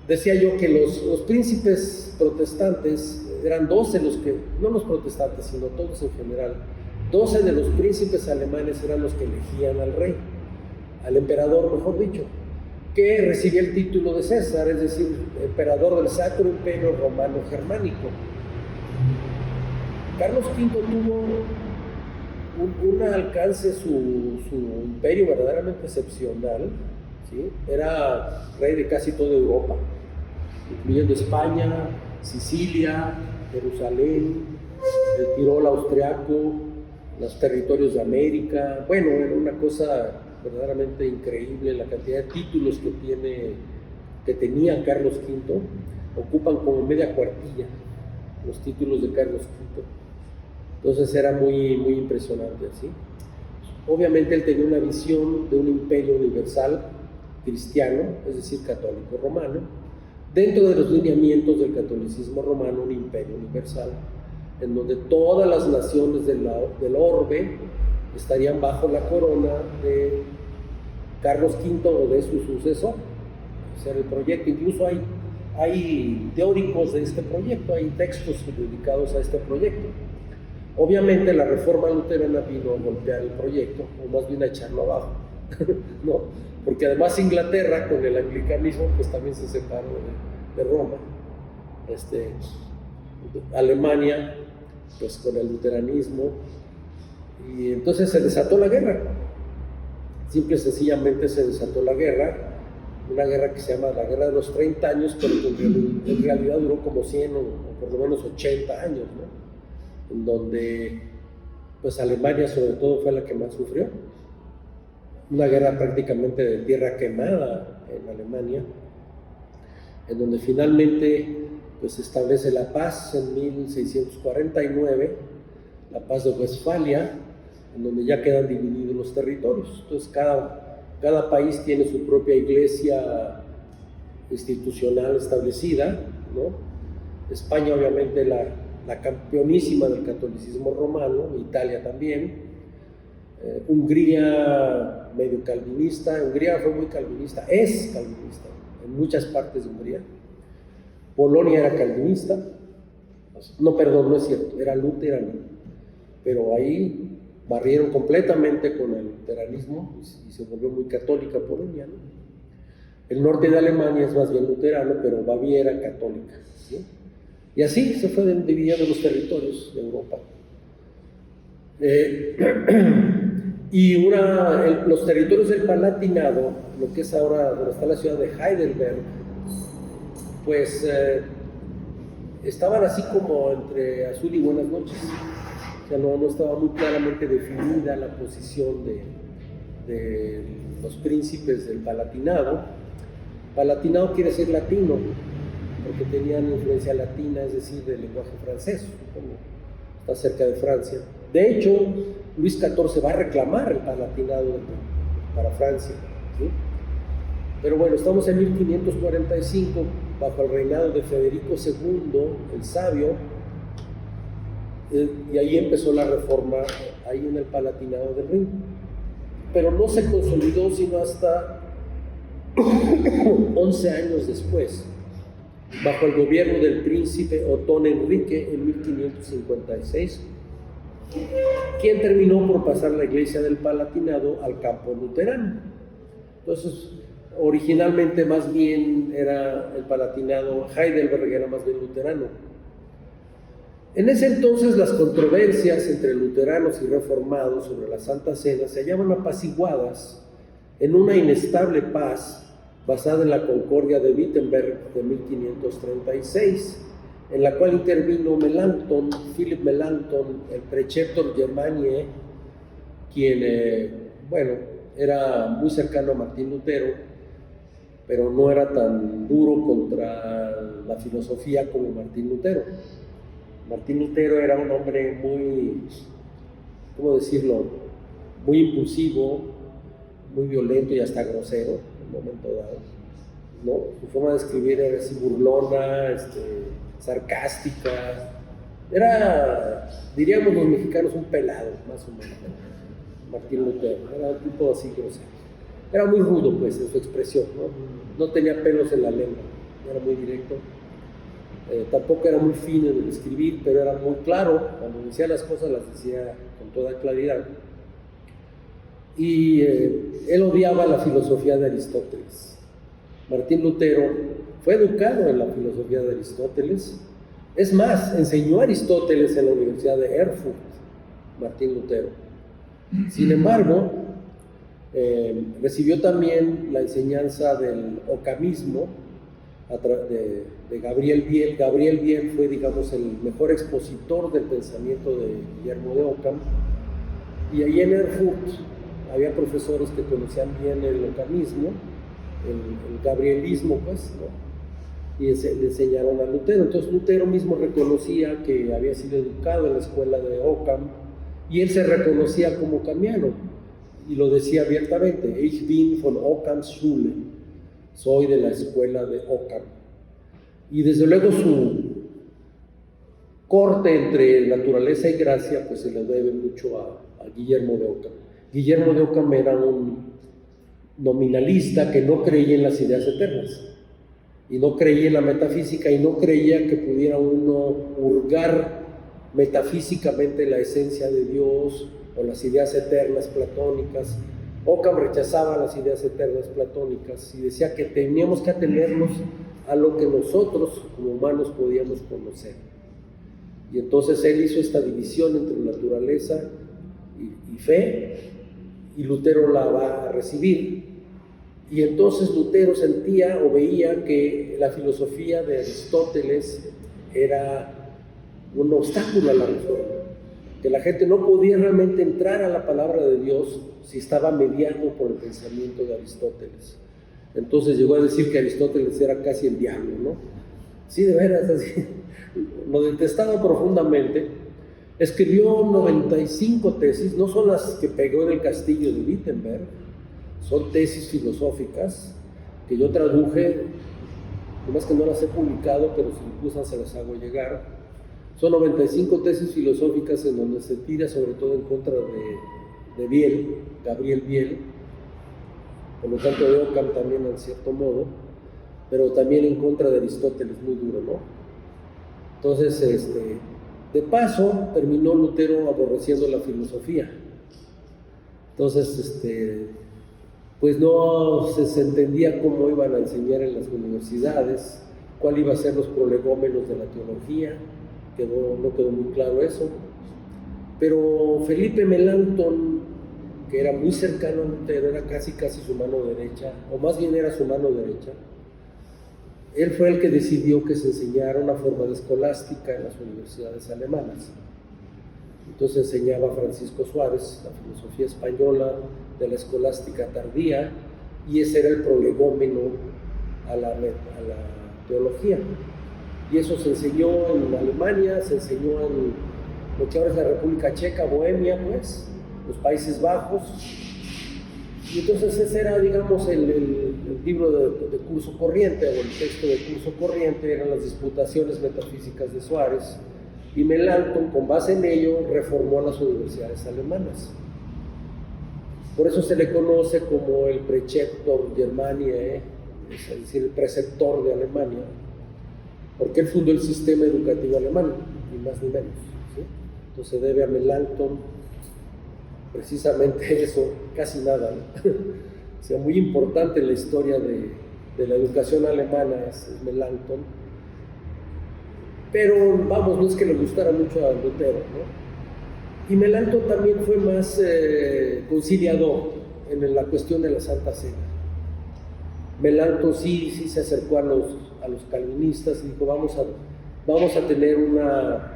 decía yo que los príncipes protestantes eran 12 los que, no los protestantes, sino todos en general, 12 de los príncipes alemanes eran los que elegían al rey, al emperador, mejor dicho, que recibía el título de César, es decir, emperador del Sacro Imperio Romano Germánico. Carlos V tuvo un alcance, su imperio verdaderamente excepcional, ¿sí? Era rey de casi toda Europa, incluyendo España, Sicilia, Jerusalén, el Tirol austriaco, los territorios de América. Bueno, era una cosa verdaderamente increíble la cantidad de títulos que tenía Carlos V. Ocupan como media cuartilla los títulos de Carlos V. Entonces era muy, muy impresionante, ¿sí? Obviamente él tenía una visión de un imperio universal cristiano, es decir, católico romano, dentro de los lineamientos del catolicismo romano, un imperio universal, en donde todas las naciones del orbe estarían bajo la corona de Carlos V o de su sucesor. O sea, el proyecto, incluso hay teóricos de este proyecto, hay textos dedicados a este proyecto. Obviamente la reforma luterana vino a golpear el proyecto, o más bien a echarlo abajo, ¿no? Porque además Inglaterra, con el anglicanismo, pues también se separó de Roma. Alemania, pues con el luteranismo, y entonces se desató la guerra. Simple y sencillamente se desató la guerra, una guerra que se llama la Guerra de los 30 años, pero que en realidad duró como 100 o por lo menos 80 años, ¿no? En donde pues Alemania sobre todo fue la que más sufrió. Una guerra prácticamente de tierra quemada en Alemania, en donde finalmente pues se establece la paz en 1649, la paz de Westfalia, en donde ya quedan divididos los territorios. Entonces cada país tiene su propia iglesia institucional establecida, ¿no? España obviamente la campeonísima del catolicismo romano, Italia también, Hungría medio calvinista, Hungría fue muy calvinista, es calvinista en muchas partes de Hungría. Polonia era calvinista, no, perdón, no es cierto, era luterano, pero ahí barrieron completamente con el luteranismo y se volvió muy católica Polonia, ¿no? El norte de Alemania es más bien luterano, pero Baviera católica, ¿sí? Y así se fue dividiendo los territorios de Europa. Y los territorios del Palatinado, lo que es ahora donde está la ciudad de Heidelberg, pues estaban así como entre azul y buenas noches. O sea, no estaba muy claramente definida la posición de los príncipes del Palatinado. Palatinado quiere decir latino, porque tenían influencia latina, es decir, del lenguaje francés, como está cerca de Francia. De hecho, Luis XIV va a reclamar el Palatinado para Francia, ¿sí? Pero bueno, estamos en 1545, bajo el reinado de Federico II, el Sabio, y ahí empezó la reforma, ahí en el Palatinado del Rin. Pero no se consolidó sino hasta 11 años después, bajo el gobierno del príncipe Otón Enrique en 1556, quien terminó por pasar la iglesia del Palatinado al campo luterano. Entonces, originalmente más bien era el Palatinado, Heidelberg era más bien luterano. En ese entonces las controversias entre luteranos y reformados sobre la Santa Cena se hallaban apaciguadas en una inestable paz basada en la Concordia de Wittenberg de 1536, en la cual intervino Melanchthon, Philipp Melanchthon, el preceptor Germaniae, quien, era muy cercano a Martín Lutero, pero no era tan duro contra la filosofía como Martín Lutero. Martín Lutero era un hombre muy, ¿cómo decirlo?, muy impulsivo, muy violento y hasta grosero en un momento dado, ¿no? Su forma de escribir era así burlona, sarcástica. Era, diríamos los mexicanos, un pelado, más o menos, Martín Lutero. Era un tipo así grosero. Era muy rudo, pues, en su expresión, ¿no? No tenía pelos en la lengua, era muy directo. Tampoco era muy fino en el escribir, pero era muy claro. Cuando decía las cosas, las decía con toda claridad. Y él odiaba la filosofía de Aristóteles. Martín Lutero fue educado en la filosofía de Aristóteles. Es más, enseñó a Aristóteles en la Universidad de Erfurt, Martín Lutero. Sin embargo, recibió también la enseñanza del ocamismo de Gabriel Biel. Gabriel Biel fue, digamos, el mejor expositor del pensamiento de Guillermo de Ockham. Y ahí en Erfurt había profesores que conocían bien el ocamismo, el gabrielismo, pues, ¿no? Y le enseñaron a Lutero. Entonces Lutero mismo reconocía que había sido educado en la escuela de Ockham y él se reconocía como ockhamiano y lo decía abiertamente: Ich bin von Ockhams Schule, soy de la escuela de Ockham. Y desde luego su corte entre naturaleza y gracia pues se le debe mucho a Guillermo de Ockham. Guillermo de Ockham era un nominalista que no creía en las ideas eternas y no creía en la metafísica y no creía que pudiera uno hurgar metafísicamente la esencia de Dios o las ideas eternas platónicas. Ockham rechazaba las ideas eternas platónicas y decía que teníamos que atenernos a lo que nosotros como humanos podíamos conocer. Y entonces él hizo esta división entre naturaleza y fe, y Lutero la va a recibir Y entonces Lutero sentía o veía que la filosofía de Aristóteles era un obstáculo a la reforma, que la gente no podía realmente entrar a la palabra de Dios si estaba mediado por el pensamiento de Aristóteles. Entonces llegó a decir que Aristóteles era casi el diablo, ¿no? Sí, de veras, así, lo detestaba profundamente. Escribió 95 tesis, no son las que pegó en el castillo de Wittenberg, son tesis filosóficas que yo traduje, además que no las he publicado, pero si gustan se las hago llegar. Son 95 tesis filosóficas en donde se tira sobre todo en contra de Biel, Gabriel Biel, por lo tanto de Ockham también en cierto modo, pero también en contra de Aristóteles, muy duro, ¿no? Entonces, de paso, terminó Lutero aborreciendo la filosofía. Entonces, pues no se entendía cómo iban a enseñar en las universidades, cuál iba a ser los prolegómenos de la teología, no quedó muy claro eso. Pero Felipe Melanchthon, que era muy cercano a Lutero, era casi su mano derecha, o más bien era su mano derecha, él fue el que decidió que se enseñara una forma de escolástica en las universidades alemanas. Entonces enseñaba Francisco Suárez, la filosofía española de la escolástica tardía, y ese era el prolegómeno a la teología. Y eso se enseñó en Alemania, se enseñó en lo que ahora es la República Checa, Bohemia, pues, los Países Bajos. Y entonces ese era, digamos, el libro de curso corriente, o el texto de curso corriente, eran las disputaciones metafísicas de Suárez, y Melanchthon, con base en ello, reformó a las universidades alemanas. Por eso se le conoce como el Preceptor Germaniae, es decir, el preceptor de Alemania, porque él fundó el sistema educativo alemán, ni más ni menos, ¿sí? Entonces se debe a Melanchthon precisamente eso, casi nada, ¿no? O sea, muy importante en la historia de la educación alemana es Melanchthon, pero vamos, no es que le gustara mucho a Lutero, ¿no? Y Melanchthon también fue más conciliador en la cuestión de la Santa Cena. Melanchthon sí se acercó a los calvinistas y dijo, vamos a tener una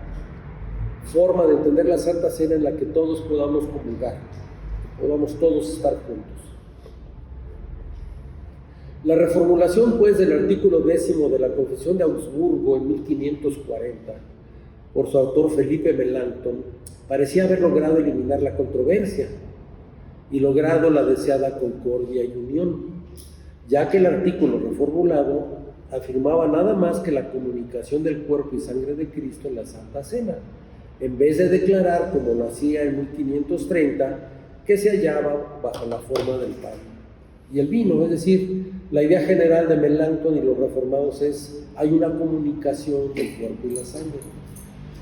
forma de entender la Santa Cena en la que todos podamos comulgar, podamos todos estar juntos. La reformulación, pues, del artículo 10 de la Confesión de Augsburgo en 1540, por su autor Felipe Melanchthon, parecía haber logrado eliminar la controversia y logrado la deseada concordia y unión, ya que el artículo reformulado afirmaba nada más que la comunicación del cuerpo y sangre de Cristo en la Santa Cena, en vez de declarar, como lo hacía en 1530, que se hallaba bajo la forma del pan y el vino. Es decir, la idea general de Melanchthon y los reformados es, hay una comunicación del cuerpo y la sangre.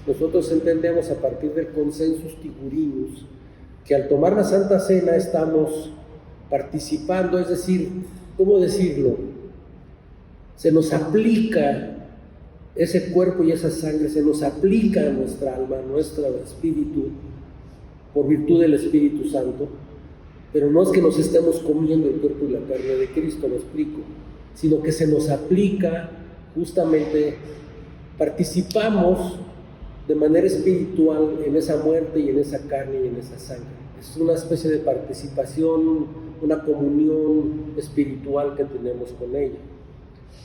Nosotros entendemos a partir del consensus tigurinus que al tomar la Santa Cena estamos participando, es decir, ¿cómo decirlo? Se nos aplica ese cuerpo y esa sangre, se nos aplica a nuestra alma, a nuestro espíritu, por virtud del Espíritu Santo, pero no es que nos estemos comiendo el cuerpo y la carne de Cristo, lo explico, sino que se nos aplica justamente, participamos de manera espiritual en esa muerte y en esa carne y en esa sangre. Es una especie de participación, una comunión espiritual que tenemos con ella,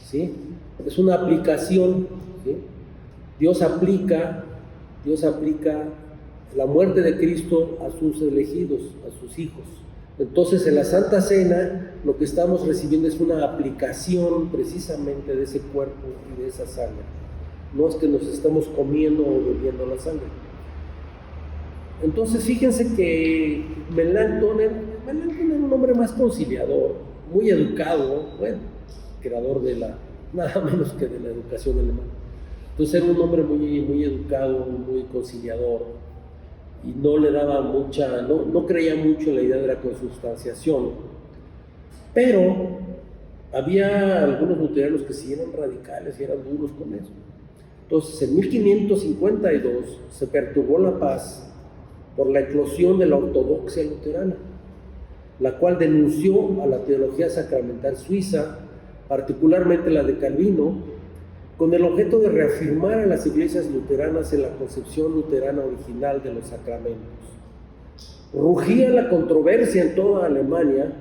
¿sí? Es una aplicación, ¿sí? Dios aplica la muerte de Cristo a sus elegidos, a sus hijos. Entonces, en la Santa Cena, lo que estamos recibiendo es una aplicación precisamente de ese cuerpo y de esa sangre. No es que nos estamos comiendo o bebiendo la sangre. Entonces, fíjense que Melanchthon era un hombre más conciliador, muy educado, bueno, creador de nada menos que de la educación alemana. Entonces, era un hombre muy, muy educado, muy conciliador, y no le daba no creía mucho en la idea de la consubstanciación, pero había algunos luteranos que sí eran radicales y eran duros con eso. Entonces, en 1552 se perturbó la paz por la eclosión de la ortodoxia luterana. la cual denunció a la teología sacramental suiza, particularmente la de Calvino, con el objeto de reafirmar a las iglesias luteranas en la concepción luterana original de los sacramentos. Rugía la controversia en toda Alemania,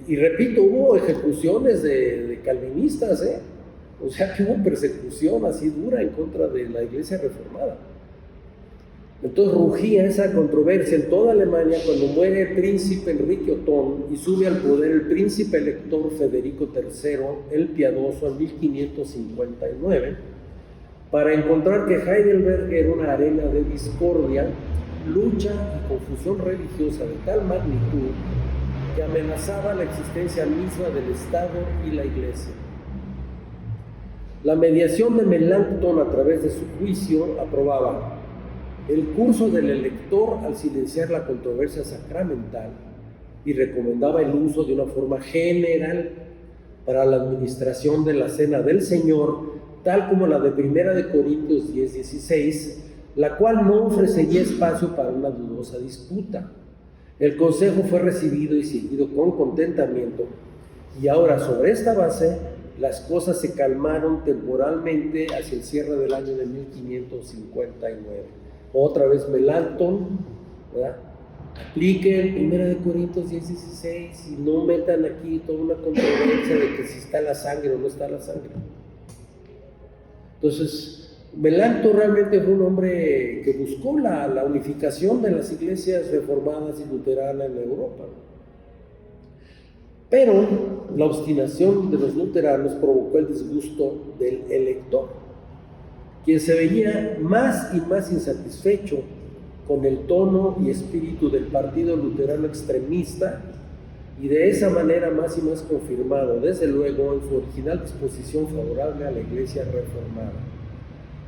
y repito, hubo ejecuciones de calvinistas, o sea que hubo persecución así dura en contra de la iglesia reformada. Entonces rugía esa controversia en toda Alemania cuando muere el príncipe Enrique Otón y sube al poder el príncipe elector Federico III, el Piadoso, en 1559, para encontrar que Heidelberg era una arena de discordia, lucha y confusión religiosa de tal magnitud que amenazaba la existencia misma del Estado y la Iglesia. La mediación de Melanchthon a través de su juicio aprobaba el curso del elector al silenciar la controversia sacramental y recomendaba el uso de una forma general para la administración de la Cena del Señor, tal como la de 1 Corintios 10:16, la cual no ofrecería espacio para una dudosa disputa. El consejo fue recibido y seguido con contentamiento, y ahora sobre esta base las cosas se calmaron temporalmente hacia el cierre del año de 1559. Otra vez Melanchthon, ¿verdad? Apliquen 1 Corintios 10:16 y no metan aquí toda una controversia de que si está la sangre o no está la sangre. Entonces, Melanchthon realmente fue un hombre que buscó la unificación de las iglesias reformadas y luteranas en Europa. Pero la obstinación de los luteranos provocó el disgusto del elector, quien se veía más y más insatisfecho con el tono y espíritu del partido luterano extremista y de esa manera más y más confirmado, desde luego, en su original disposición favorable a la iglesia reformada.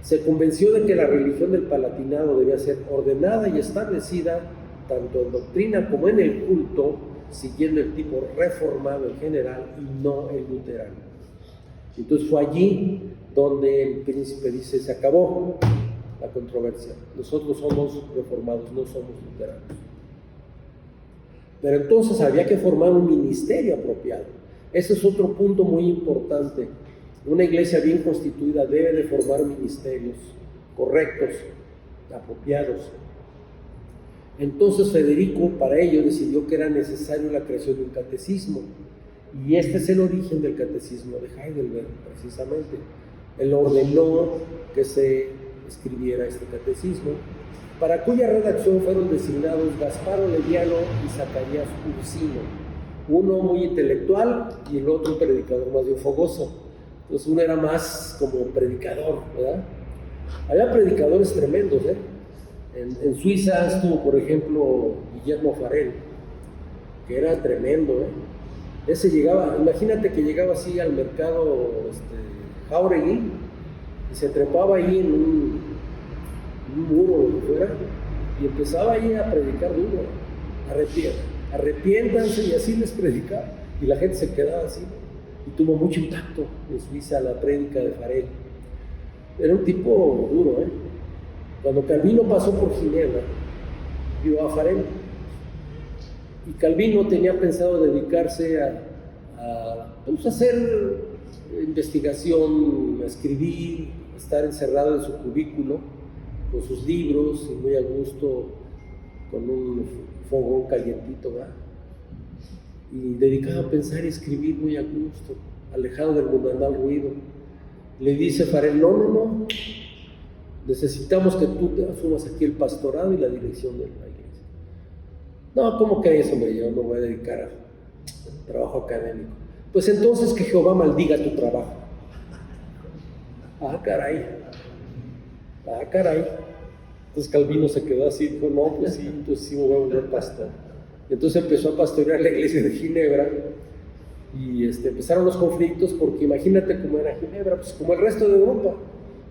Se convenció de que la religión del Palatinado debía ser ordenada y establecida tanto en doctrina como en el culto, siguiendo el tipo reformado en general y no el luterano. Entonces fue allí donde el príncipe dice: se acabó la controversia, nosotros somos reformados, no somos luteranos. Pero entonces había que formar un ministerio apropiado. Ese es otro punto muy importante. Una iglesia bien constituida debe de formar ministerios correctos, apropiados. Entonces Federico para ello decidió que era necesario la creación de un catecismo, y este es el origen del catecismo de Heidelberg, precisamente. Él ordenó que se escribiera este catecismo, para cuya redacción fueron designados Gaspar Oleviano y Zacarías Ursino, uno muy intelectual y el otro un predicador más bien fogoso. Entonces uno era más como predicador, ¿verdad? Había predicadores tremendos, En Suiza estuvo, por ejemplo, Guillermo Farel, que era tremendo, Ese llegaba, imagínate que llegaba así al mercado Jauregui y se trepaba ahí en un muro o lo que fuera y empezaba ahí a predicar duro, arrepiéntanse, y así les predicaba, y la gente se quedaba así, y tuvo mucho impacto en Suiza la prédica de Farel. Era un tipo duro, Cuando Calvino pasó por Ginebra, vio a Farel, y Calvino tenía pensado dedicarse a hacer investigación, a escribir, a estar encerrado en su cubículo con sus libros y muy a gusto con un fogón calientito, ¿verdad? Y dedicado a pensar y escribir muy a gusto, alejado del mundanal ruido. Le dice Farel: no, necesitamos que tú te asumas aquí el pastorado y la dirección de la iglesia. No, ¿cómo crees, hombre? Yo no me voy a dedicar a trabajo académico. Pues entonces que Jehová maldiga tu trabajo. Ah, caray. Entonces Calvino se quedó así, dijo: no, pues sí, entonces sí me voy a volver pastor. Entonces empezó a pastorear la iglesia de Ginebra, y empezaron los conflictos, porque imagínate cómo era Ginebra, pues como el resto de Europa.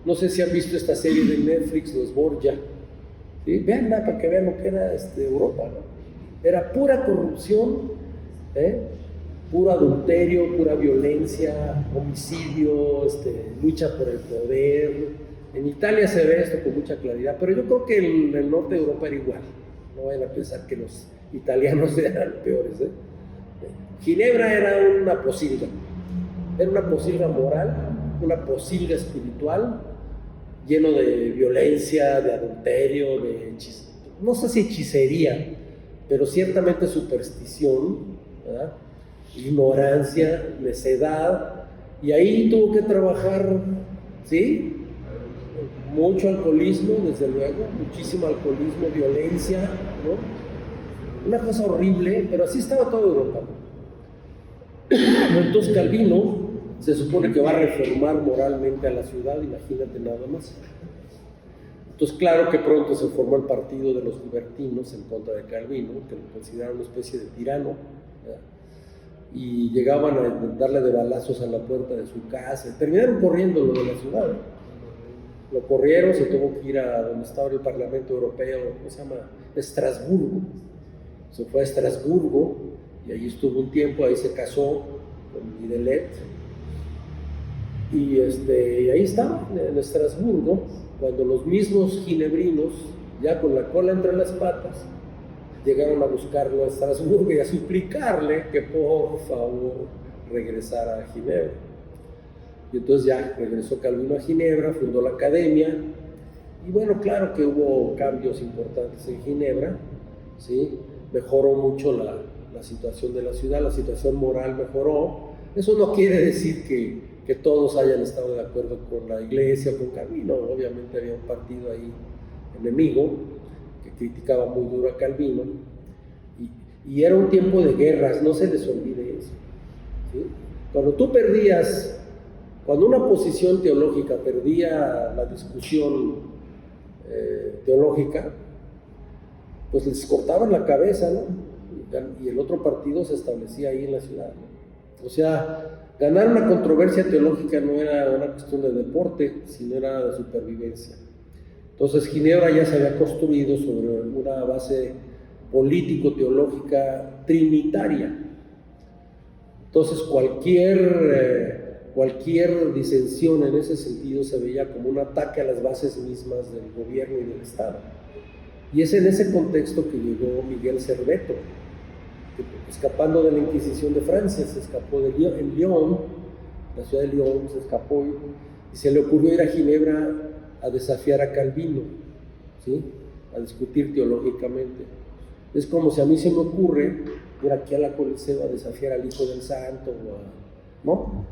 No sé si han visto esta serie de Netflix, Los Borgia, ¿sí? Veanla para que vean lo que era Europa, ¿no? Era pura corrupción, puro adulterio, pura violencia, homicidio, lucha por el poder. En Italia se ve esto con mucha claridad, pero yo creo que el norte de Europa era igual. No vayan a pensar que los italianos eran peores. Ginebra era una posilga moral, una posilga espiritual, lleno de violencia, de adulterio, no sé si hechicería, pero ciertamente superstición, ¿verdad? Ignorancia, necedad, y ahí tuvo que trabajar, ¿sí? Mucho alcoholismo, desde luego, muchísimo alcoholismo, violencia, ¿no? Una cosa horrible, pero así estaba toda Europa. Entonces Calvino se supone que va a reformar moralmente a la ciudad, imagínate nada más. Entonces, claro que pronto se formó el partido de los libertinos en contra de Calvino, que lo consideraron una especie de tirano, ¿verdad? Y llegaban a darle de balazos a la puerta de su casa, terminaron corriéndolo de la ciudad. Lo corrieron, se tuvo que ir a donde estaba el Parlamento Europeo, ¿cómo se llama? Estrasburgo. Se fue a Estrasburgo y allí estuvo un tiempo, ahí se casó con Didelot. Y ahí estaba, en Estrasburgo, cuando los mismos ginebrinos, ya con la cola entre las patas, llegaron a buscarlo a Estrasburgo y a suplicarle que por favor regresara a Ginebra. Y entonces ya regresó Calvino a Ginebra, fundó la academia, y bueno, claro que hubo cambios importantes en Ginebra, ¿sí? Mejoró mucho la situación de la ciudad, la situación moral mejoró. Eso no quiere decir que todos hayan estado de acuerdo con la iglesia o con Calvino. Obviamente había un partido ahí enemigo que criticaba muy duro a Calvino, y era un tiempo de guerras, no se les olvide eso, ¿sí? Cuando una posición teológica perdía la discusión teológica, pues les cortaban la cabeza, ¿no? Y el otro partido se establecía ahí en la ciudad, ¿no? O sea, ganar una controversia teológica no era una cuestión de deporte, sino era de supervivencia. Entonces Ginebra ya se había construido sobre una base político-teológica trinitaria. Entonces cualquier disensión en ese sentido se veía como un ataque a las bases mismas del gobierno y del Estado. Y es en ese contexto que llegó Miguel Serveto, que, escapando de la Inquisición de Francia, se escapó en Lyon, la ciudad de Lyon, se escapó y se le ocurrió ir a Ginebra a desafiar a Calvino, ¿sí? A discutir teológicamente. Es como si a mí se me ocurre ir aquí a la Coliseo a desafiar al Hijo del Santo, ¿no?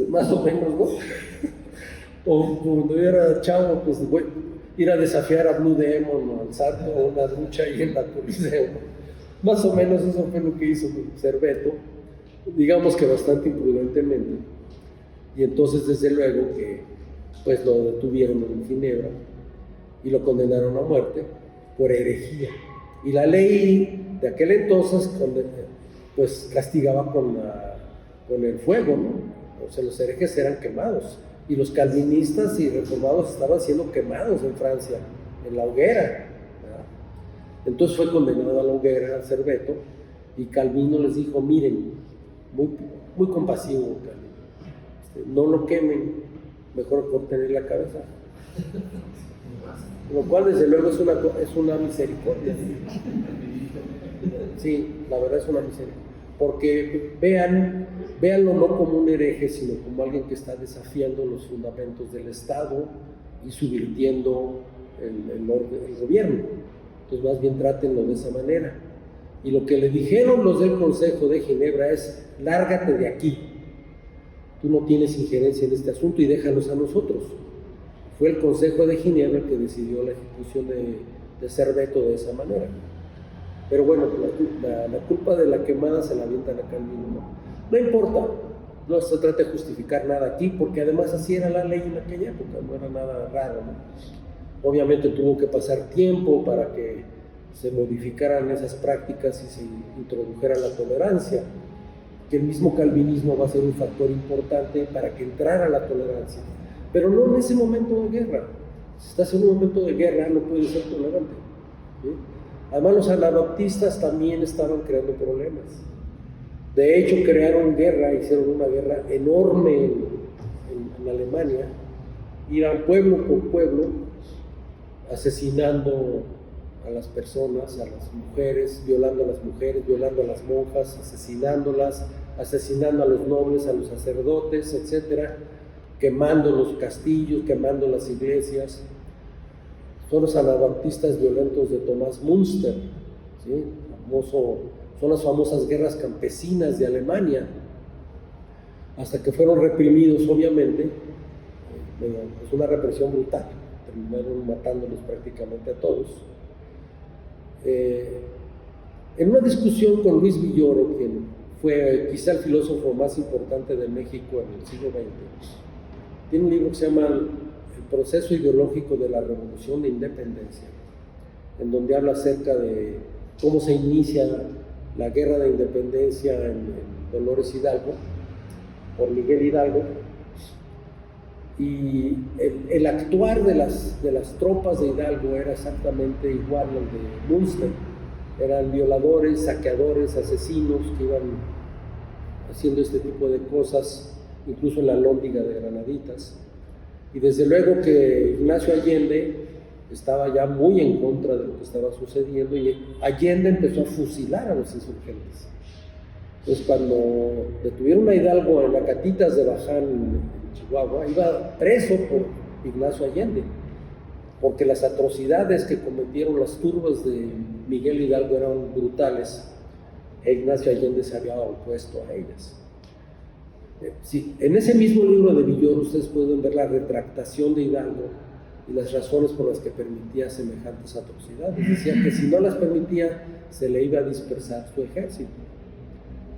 Más o menos, ¿no? O cuando yo era chavo, pues ir a desafiar a Blue Demon o al Santo o una lucha ahí en la Coliseo, ¿no? Más o menos eso fue lo que hizo Serveto, digamos que bastante imprudentemente. Y entonces, desde luego, que pues lo detuvieron en Ginebra y lo condenaron a muerte por herejía. Y la ley de aquel entonces pues castigaba con el fuego, ¿no? O sea, los herejes eran quemados, y los calvinistas y reformados estaban siendo quemados en Francia, en la hoguera, ¿verdad? Entonces fue condenado a la hoguera a Serveto, y Calvino les dijo: miren, muy compasivo Calvino, no lo quemen, mejor cortenle la cabeza. Lo cual, desde luego, es una misericordia. Sí, la verdad es una misericordia. Porque véanlo no como un hereje, sino como alguien que está desafiando los fundamentos del Estado y subvirtiendo el gobierno. Entonces, más bien trátenlo de esa manera. Y lo que le dijeron los del Consejo de Ginebra es: lárgate de aquí. Tú no tienes injerencia en este asunto y déjanos a nosotros. Fue el Consejo de Ginebra el que decidió la ejecución de Serveto de esa manera. Pero bueno, la culpa de la quemada se la avientan a Calvino, ¿no? No importa, no se trata de justificar nada aquí, porque además así era la ley en aquella época, no era nada raro, ¿no? Obviamente tuvo que pasar tiempo para que se modificaran esas prácticas y se introdujera la tolerancia, que el mismo calvinismo va a ser un factor importante para que entrara la tolerancia. Pero no en ese momento de guerra. Si estás en un momento de guerra, no puedes ser tolerante, ¿sí? Además, los anabaptistas también estaban creando problemas. De hecho, crearon guerra, hicieron una guerra enorme en Alemania. Iban pueblo por pueblo asesinando a las personas, a las mujeres, violando a las mujeres, violando a las monjas, asesinándolas, asesinando a los nobles, a los sacerdotes, etcétera, quemando los castillos, quemando las iglesias. Son los anabaptistas violentos de Thomas Münster, ¿sí? Son las famosas guerras campesinas de Alemania, hasta que fueron reprimidos, obviamente, es una represión brutal, terminaron matándolos prácticamente a todos. En una discusión con Luis Villoro, quien fue quizá el filósofo más importante de México en el siglo XX, tiene un libro que se llama El proceso ideológico de la revolución de independencia, en donde habla acerca de cómo se inicia la guerra de independencia en Dolores Hidalgo, por Miguel Hidalgo, y el actuar de las tropas de Hidalgo era exactamente igual al de Münster. Eran violadores, saqueadores, asesinos que iban haciendo este tipo de cosas, incluso en la Alhóndiga de Granaditas. Y desde luego que Ignacio Allende estaba ya muy en contra de lo que estaba sucediendo, y Allende empezó a fusilar a los insurgentes. Entonces, cuando detuvieron a Hidalgo en Acatitas de Baján, en Chihuahua, iba preso por Ignacio Allende, porque las atrocidades que cometieron las turbas de Miguel Hidalgo eran brutales, e Ignacio Allende se había opuesto a ellas. Sí, en ese mismo libro de Villoro ustedes pueden ver la retractación de Hidalgo y las razones por las que permitía semejantes atrocidades. Decía que si no las permitía, se le iba a dispersar su ejército.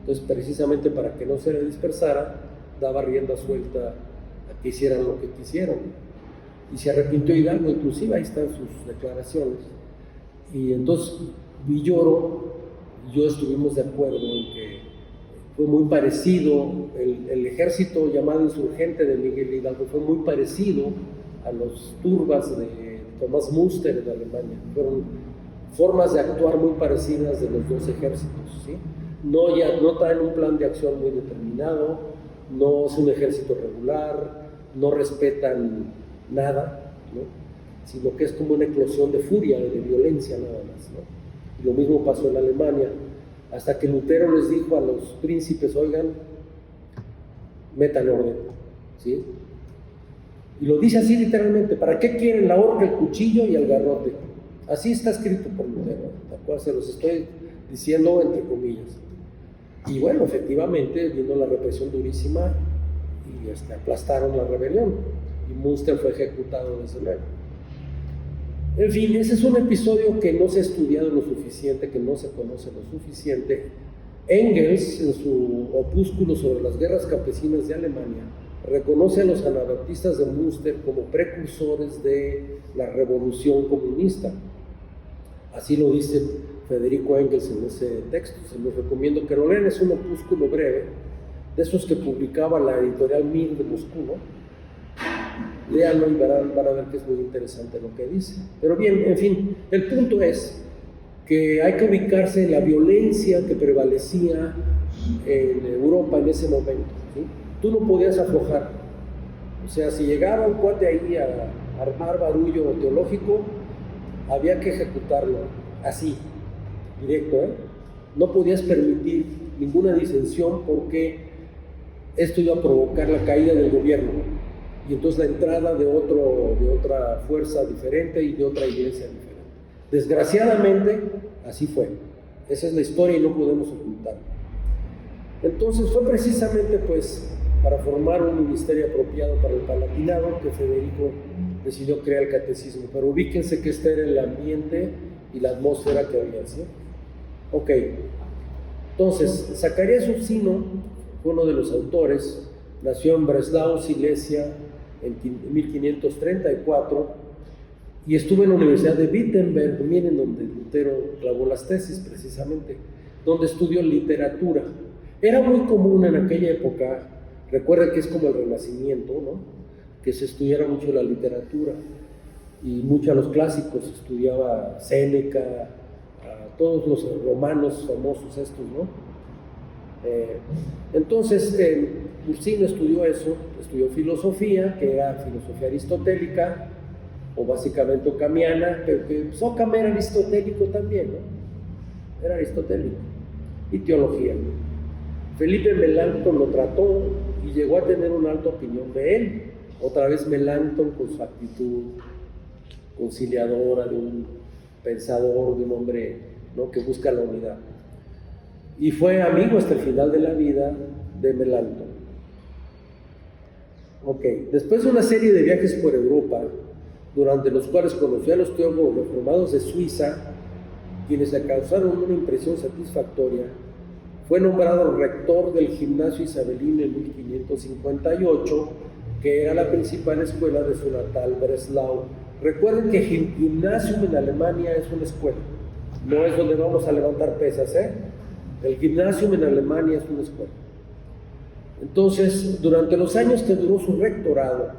Entonces, precisamente para que no se le dispersara, daba rienda suelta a que hicieran lo que quisieran. Y se arrepintió Hidalgo, inclusive ahí están sus declaraciones. Y entonces Villoro y yo estuvimos de acuerdo en que fue muy parecido, el ejército llamado insurgente de Miguel Hidalgo fue muy parecido a los turbas de Thomas Münster de Alemania. Fueron formas de actuar muy parecidas de los dos ejércitos, ¿sí? No traen un plan de acción muy determinado, no es un ejército regular, no respetan nada, ¿no? Sino que es como una eclosión de furia, de violencia nada más, ¿no? Y lo mismo pasó en Alemania, hasta que Lutero les dijo a los príncipes: oigan, metan orden, ¿sí? Y lo dice así literalmente: ¿para qué quieren la horca, el cuchillo y el garrote? Así está escrito por Lutero, tal cual se los estoy diciendo entre comillas. Y bueno, efectivamente vino la represión durísima y aplastaron la rebelión, y Münster fue ejecutado desde luego. En fin, ese es un episodio que no se ha estudiado lo suficiente, que no se conoce lo suficiente. Engels, en su opúsculo sobre las guerras campesinas de Alemania, reconoce a los anabaptistas de Münster como precursores de la revolución comunista. Así lo dice Federico Engels en ese texto. Se los recomiendo que lo lean, es un opúsculo breve, de esos que publicaba la editorial Mir de Moscú, ¿no? Léanlo y van a ver que es muy interesante lo que dice. Pero bien, en fin, el punto es que hay que ubicarse en la violencia que prevalecía en Europa en ese momento, ¿sí? Tú no podías aflojar. O sea, si llegaba un cuate ahí a armar barullo teológico, había que ejecutarlo así, directo, ¿eh? No podías permitir ninguna disensión, porque esto iba a provocar la caída del gobierno y entonces la entrada de otra fuerza diferente y de otra iglesia diferente. Desgraciadamente, así fue. Esa es la historia y no podemos ocultarla. Entonces fue precisamente pues para formar un ministerio apropiado para el palatinado que Federico decidió crear el catecismo. Pero ubíquense que este era el ambiente y la atmósfera que había, ¿sí? Ok. Entonces, Zacarías Ursino fue uno de los autores. Nació en Breslau, Silesia, en 1534, y estuvo en la Universidad de Wittenberg, miren, donde Lutero clavó las tesis precisamente, donde estudió literatura. Era muy común en aquella época, recuerden que es como el Renacimiento, ¿no?, que se estudiara mucho la literatura, y mucho a los clásicos, estudiaba Séneca, a todos los romanos famosos estos, ¿no? Entonces, Ursino estudió eso, estudió filosofía, que era filosofía aristotélica, o básicamente ocamiana, pero que pues, Ockham era aristotélico también, ¿no? Era aristotélico, y teología. Felipe Melanchthon lo trató y llegó a tener una alta opinión de él. Otra vez Melanchthon con su actitud conciliadora de un pensador, de un hombre, ¿no?, que busca la unidad. Y fue amigo hasta el final de la vida de Melanchthon. Después de una serie de viajes por Europa, durante los cuales conoció a los teólogos reformados de Suiza, quienes le causaron una impresión satisfactoria, fue nombrado rector del Gimnasio Isabelino en 1558, que era la principal escuela de su natal Breslau. Recuerden que Gymnasium en Alemania es una escuela, no es donde vamos a levantar pesas, ¿eh? El Gymnasium en Alemania es una escuela. Entonces, durante los años que duró su rectorado,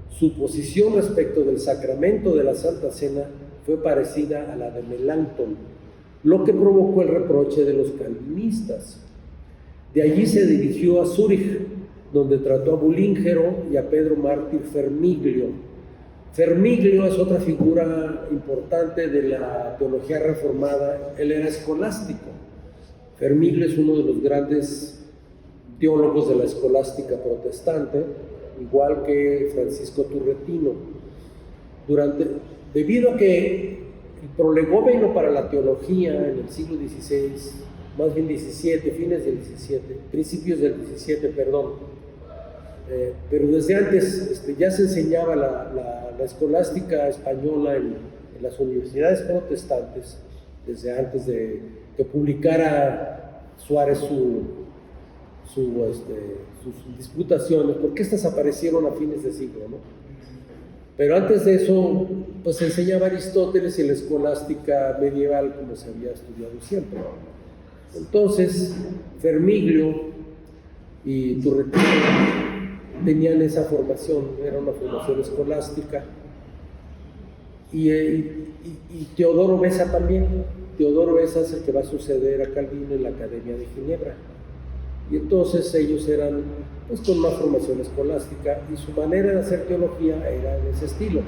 su posición respecto del sacramento de la Santa Cena fue parecida a la de Melanchthon, lo que provocó el reproche de los calvinistas. De allí se dirigió a Zúrich, donde trató a Bulíngero y a Pedro Mártir Fermiglio. Fermiglio es otra figura importante de la teología reformada. Él era escolástico. Fermiglio es uno de los grandes teólogos de la escolástica protestante, igual que Francisco Turretino. Debido a que el prolegómeno para la teología en el siglo XVI, más bien XVII, fines del XVII, principios del XVII, pero desde antes ya se enseñaba la escolástica española en las universidades protestantes, desde antes de que publicara Suárez sus disputaciones, porque estas aparecieron a fines de siglo, ¿no? Pero antes de eso, pues se enseñaba Aristóteles y la escolástica medieval como se había estudiado siempre. Entonces, Fermiglio y Turretino tenían esa formación, era una formación escolástica, y Teodoro Beza también. Teodoro Beza es el que va a suceder a Calvino en la Academia de Ginebra. Y entonces ellos eran pues con una formación escolástica, y su manera de hacer teología era en ese estilo.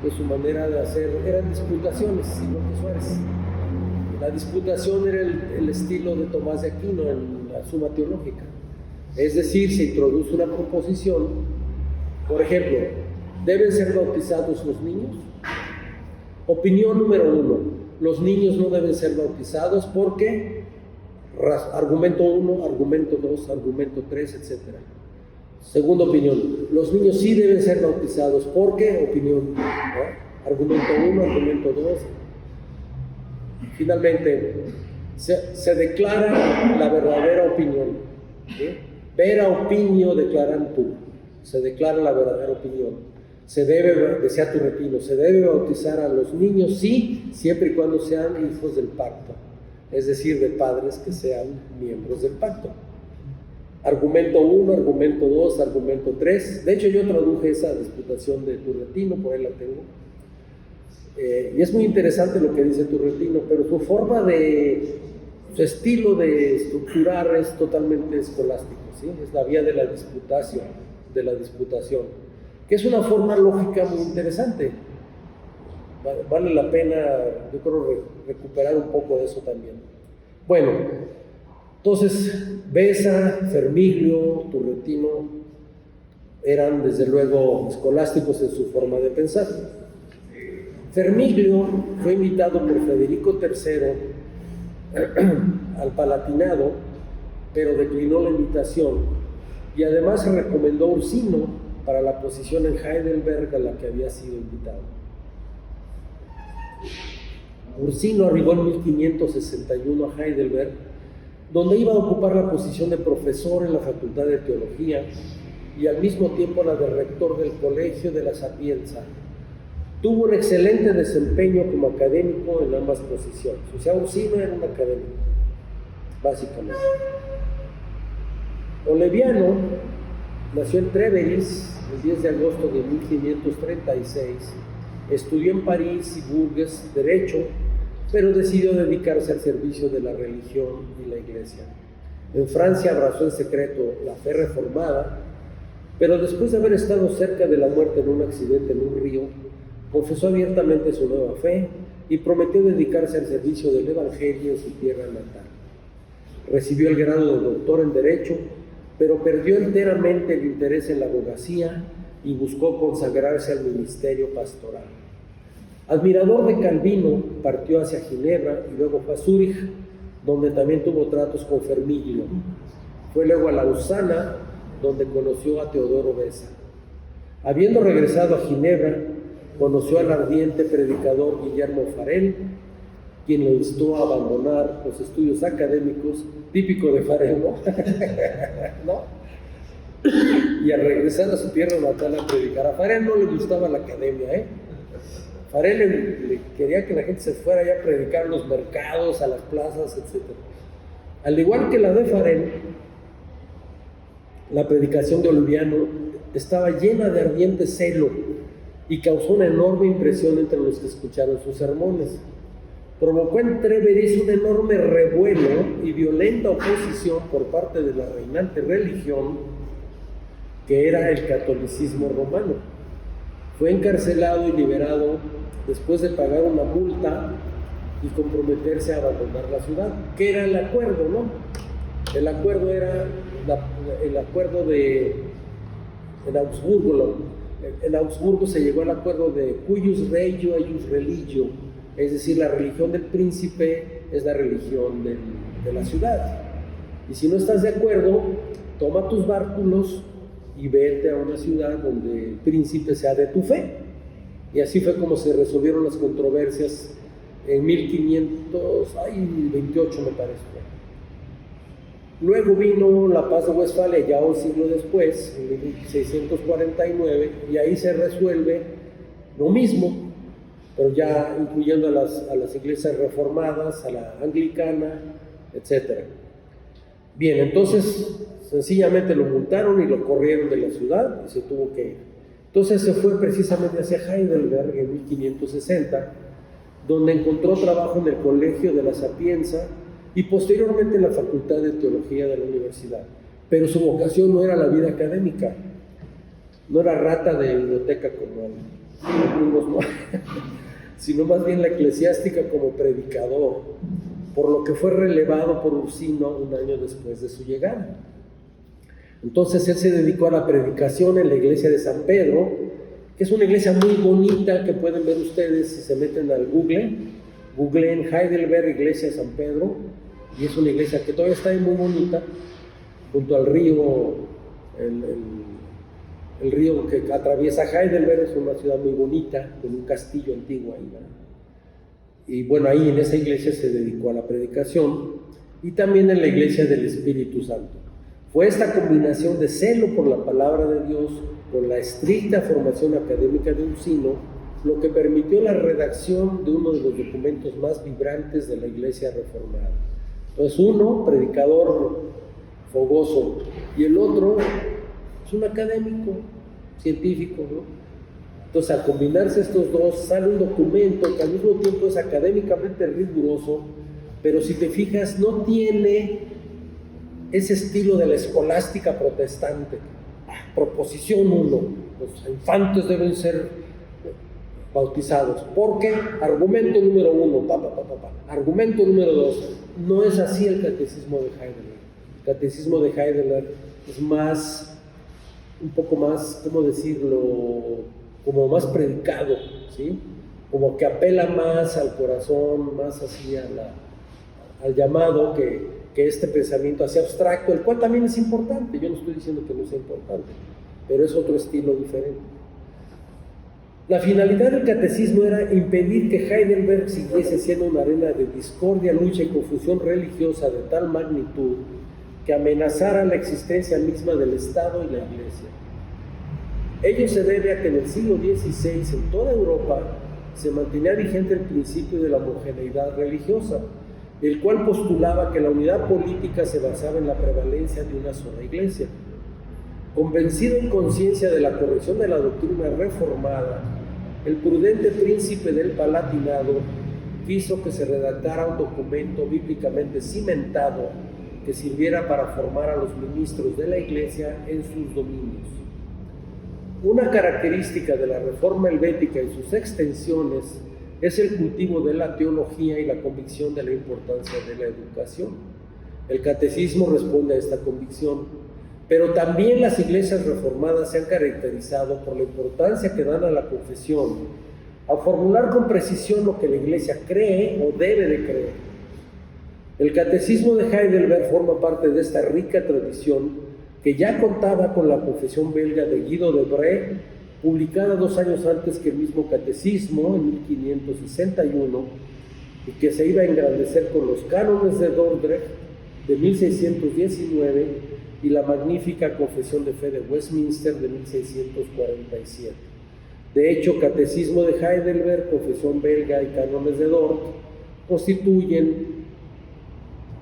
Pues su manera de hacer eran disputaciones, igual que Suárez. La disputación era el estilo de Tomás de Aquino en la Suma Teológica. Es decir, se introduce una proposición, por ejemplo, ¿deben ser bautizados los niños? Opinión número 1, los niños no deben ser bautizados porque argumento 1, argumento 2, argumento 3, etc. Segunda opinión, los niños sí deben ser bautizados porque, opinión, ¿no?, argumento 1, argumento 2. Finalmente, se declara la verdadera opinión, ¿sí? Vera opinio declarantur, se declara la verdadera opinión. Se debe, decía Turretino, se debe bautizar a los niños, sí, siempre y cuando sean hijos del pacto, es decir, de padres que sean miembros del pacto. Argumento 1, argumento 2, argumento 3. De hecho, yo traduje esa disputación de Turretino, por ahí la tengo. Y es muy interesante lo que dice Turretino, pero su estilo de estructurar es totalmente escolástico, ¿sí? Es la vía de la disputación, que es una forma lógica muy interesante. Vale la pena, yo creo, recuperar un poco de eso también. Bueno, entonces, Beza, Fermiglio, Turretino eran desde luego escolásticos en su forma de pensar. Fermiglio fue invitado por Federico III al Palatinado, pero declinó la invitación, y además se recomendó a Ursino para la posición en Heidelberg a la que había sido invitado. Ursino arribó en 1561 a Heidelberg, donde iba a ocupar la posición de profesor en la Facultad de Teología y al mismo tiempo la de rector del Colegio de la Sapienza. Tuvo un excelente desempeño como académico en ambas posiciones. O sea, Ursino era un académico, básicamente. Oleviano nació en Treveris el 10 de agosto de 1536. Estudió en París y Bourges Derecho, pero decidió dedicarse al servicio de la religión y la Iglesia. En Francia abrazó en secreto la fe reformada, pero después de haber estado cerca de la muerte en un accidente en un río, confesó abiertamente su nueva fe y prometió dedicarse al servicio del Evangelio en su tierra natal. Recibió el grado de doctor en Derecho, pero perdió enteramente el interés en la abogacía y buscó consagrarse al ministerio pastoral. Admirador de Calvino, partió hacia Ginebra y luego fue a Zúrich, donde también tuvo tratos con Fermígino. Fue luego a Lausana, donde conoció a Teodoro Beza. Habiendo regresado a Ginebra, conoció al ardiente predicador Guillermo Farel, quien lo instó a abandonar los estudios académicos, típico de Farel, ¿no? ¿No? Y a regresar a su tierra natal a predicar. A Farel no le gustaba la academia, ¿eh? Farel le quería que la gente se fuera ya a predicar a los mercados, a las plazas, etc. Al igual que la de Farel, la predicación de Oliviano estaba llena de ardiente celo y causó una enorme impresión entre los que escucharon sus sermones. Provocó en Tréberiz un enorme revuelo y violenta oposición por parte de la reinante religión, que era el catolicismo romano. Fue encarcelado y liberado después de pagar una multa y comprometerse a abandonar la ciudad, que era el acuerdo, ¿no? El acuerdo era el acuerdo en Augsburgo. En Augsburgo se llegó al acuerdo de cuius regio eius religio, es decir, la religión del príncipe es la religión de la ciudad. Y si no estás de acuerdo, toma tus bártulos y vete a una ciudad donde el príncipe sea de tu fe. Y así fue como se resolvieron las controversias en 1528, me parece. Luego vino la paz de Westfalia, ya un siglo después, en 1649, y ahí se resuelve lo mismo, pero ya incluyendo a las iglesias reformadas, a la anglicana, etc. Bien, entonces sencillamente lo multaron y lo corrieron de la ciudad y se tuvo que ir. Entonces se fue precisamente hacia Heidelberg en 1560, donde encontró trabajo en el Colegio de la Sapienza y posteriormente en la Facultad de Teología de la universidad. Pero su vocación no era la vida académica, no era rata de biblioteca como algunos, no, sino más bien la eclesiástica como predicador, por lo que fue relevado por Ursino un año después de su llegada. Entonces él se dedicó a la predicación en la iglesia de San Pedro, que es una iglesia muy bonita que pueden ver ustedes si se meten al Google en Heidelberg, iglesia de San Pedro, y es una iglesia que todavía está muy bonita, junto al río, el río que atraviesa Heidelberg. Es una ciudad muy bonita, con un castillo antiguo ahí, ¿verdad? Y bueno, ahí en esa iglesia se dedicó a la predicación, y también en la iglesia del Espíritu Santo. Fue esta combinación de celo por la palabra de Dios con la estricta formación académica de Ursino lo que permitió la redacción de uno de los documentos más vibrantes de la Iglesia reformada. Entonces, uno, predicador fogoso, y el otro es un académico, científico, ¿no? Entonces, al combinarse estos dos, sale un documento que al mismo tiempo es académicamente riguroso, pero si te fijas, no tiene ese estilo de la escolástica protestante. Proposición 1, los infantes deben ser bautizados. Porque argumento número 1, argumento número 2, no es así el catecismo de Heidelberg. El catecismo de Heidelberg es más, un poco más, ¿cómo decirlo? Como más predicado, ¿sí? Como que apela más al corazón, más así al llamado que este pensamiento así abstracto, el cual también es importante. Yo no estoy diciendo que no sea importante, pero es otro estilo diferente. La finalidad del catecismo era impedir que Heidelberg siguiese siendo una arena de discordia, lucha y confusión religiosa de tal magnitud que amenazara la existencia misma del Estado y la Iglesia. Ello se debe a que en el siglo XVI, en toda Europa, se mantenía vigente el principio de la homogeneidad religiosa, el cual postulaba que la unidad política se basaba en la prevalencia de una sola iglesia. Convencido en conciencia de la corrección de la doctrina reformada, el prudente príncipe del Palatinado quiso que se redactara un documento bíblicamente cimentado que sirviera para formar a los ministros de la iglesia en sus dominios. Una característica de la reforma helvética y sus extensiones es el cultivo de la teología y la convicción de la importancia de la educación. El catecismo responde a esta convicción, pero también las iglesias reformadas se han caracterizado por la importancia que dan a la confesión, a formular con precisión lo que la iglesia cree o debe de creer. El catecismo de Heidelberg forma parte de esta rica tradición que ya contaba con la confesión belga de Guido de Brès, publicada 2 años antes que el mismo catecismo, en 1561, y que se iba a engrandecer con los cánones de Dordrecht de 1619 y la magnífica confesión de fe de Westminster de 1647. De hecho, catecismo de Heidelberg, confesión belga y cánones de Dort constituyen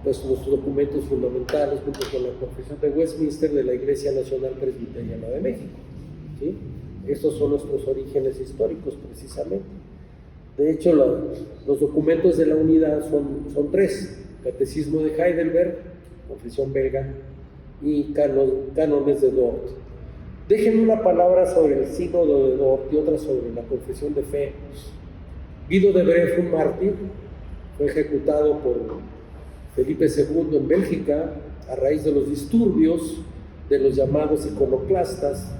pues los documentos fundamentales junto con la confesión de Westminster de la Iglesia Nacional Presbiteriana de México, ¿sí? Estos son nuestros orígenes históricos precisamente. De hecho, los documentos de la unidad son 3: catecismo de Heidelberg, confesión belga y cánones de Dort. Déjenme una palabra sobre el sínodo de Dort y otra sobre la confesión de fe. Guido de Brès fue un mártir, fue ejecutado por Felipe II en Bélgica a raíz de los disturbios de los llamados iconoclastas,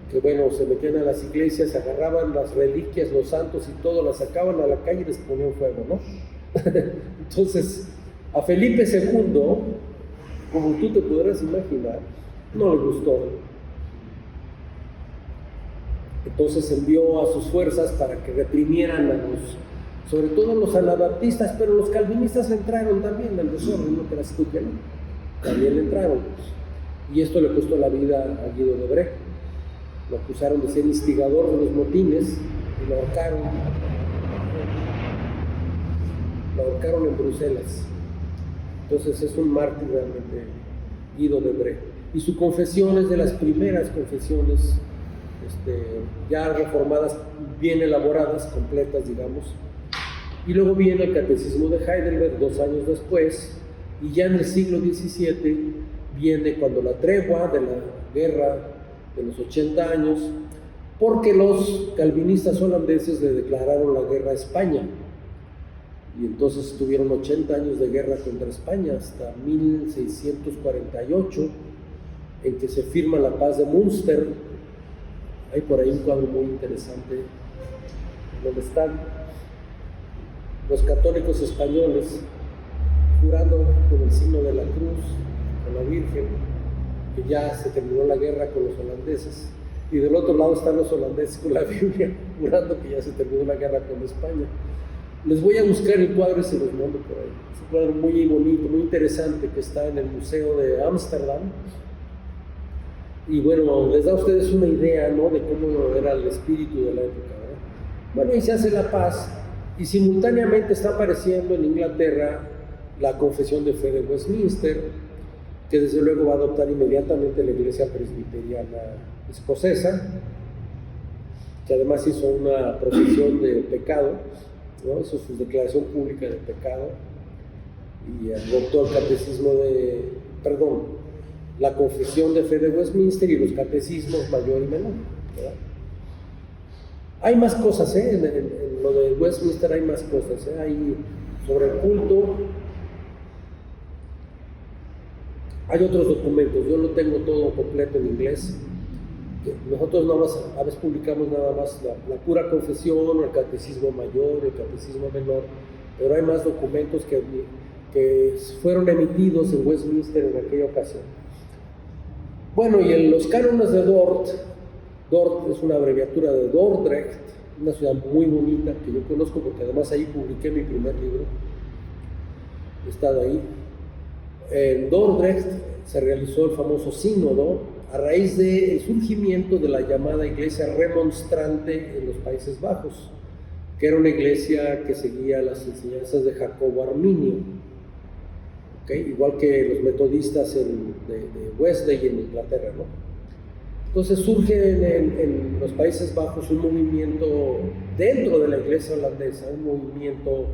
que bueno, se metían a las iglesias, agarraban las reliquias, los santos y todo, las sacaban a la calle y les ponían fuego, ¿no? Entonces, a Felipe II, como tú te podrás imaginar, no le gustó. Entonces envió a sus fuerzas para que reprimieran a sobre todo los anabaptistas, pero los calvinistas entraron también al desorden, no creas tú que no, también entraron. Y esto le costó la vida a Guido de Brès. Lo acusaron de ser instigador de los motines y lo ahorcaron en Bruselas. Entonces es un mártir realmente Guido de Brès. Y su confesión es de las primeras confesiones ya reformadas, bien elaboradas, completas, digamos. Y luego viene el catecismo de Heidelberg 2 años después, y ya en el siglo XVII viene cuando la tregua de la guerra de los 80 años, porque los calvinistas holandeses le declararon la guerra a España, y entonces tuvieron 80 años de guerra contra España, hasta 1648, en que se firma la paz de Münster. Hay por ahí un cuadro muy interesante, donde están los católicos españoles jurando con el signo de la cruz, con la Virgen, que ya se terminó la guerra con los holandeses, y del otro lado están los holandeses con la Biblia, jurando que ya se terminó la guerra con España. Les voy a buscar el cuadro y se los mando por ahí. Es un cuadro muy bonito, muy interesante, que está en el Museo de Ámsterdam. Y bueno, les da a ustedes una idea, ¿no?, de cómo era el espíritu de la época, ¿verdad? Bueno, y se hace la paz, y simultáneamente está apareciendo en Inglaterra la confesión de fe de Westminster, que desde luego va a adoptar inmediatamente la Iglesia Presbiteriana Escocesa, que además hizo una profesión de pecado, ¿no? Hizo su declaración pública de pecado, y adoptó el catecismo la confesión de fe de Westminster y los catecismos mayor y menor, ¿verdad? Hay más cosas, en lo de Westminster hay más cosas, hay sobre el culto, hay otros documentos, yo lo tengo todo completo en inglés. Nosotros nada más, a veces publicamos nada más la pura confesión, el catecismo mayor, el catecismo menor, pero hay más documentos que fueron emitidos en Westminster en aquella ocasión. Bueno, y en los cánones de Dort es una abreviatura de Dordrecht, una ciudad muy bonita que yo conozco porque además ahí publiqué mi primer libro, he estado ahí. En Dordrecht se realizó el famoso sínodo a raíz del surgimiento de la llamada iglesia remonstrante en los Países Bajos, que era una iglesia que seguía las enseñanzas de Jacobo Arminio, ¿okay? Igual que los metodistas de Wesley en Inglaterra, ¿no? Entonces surge en los Países Bajos un movimiento dentro de la iglesia holandesa, un movimiento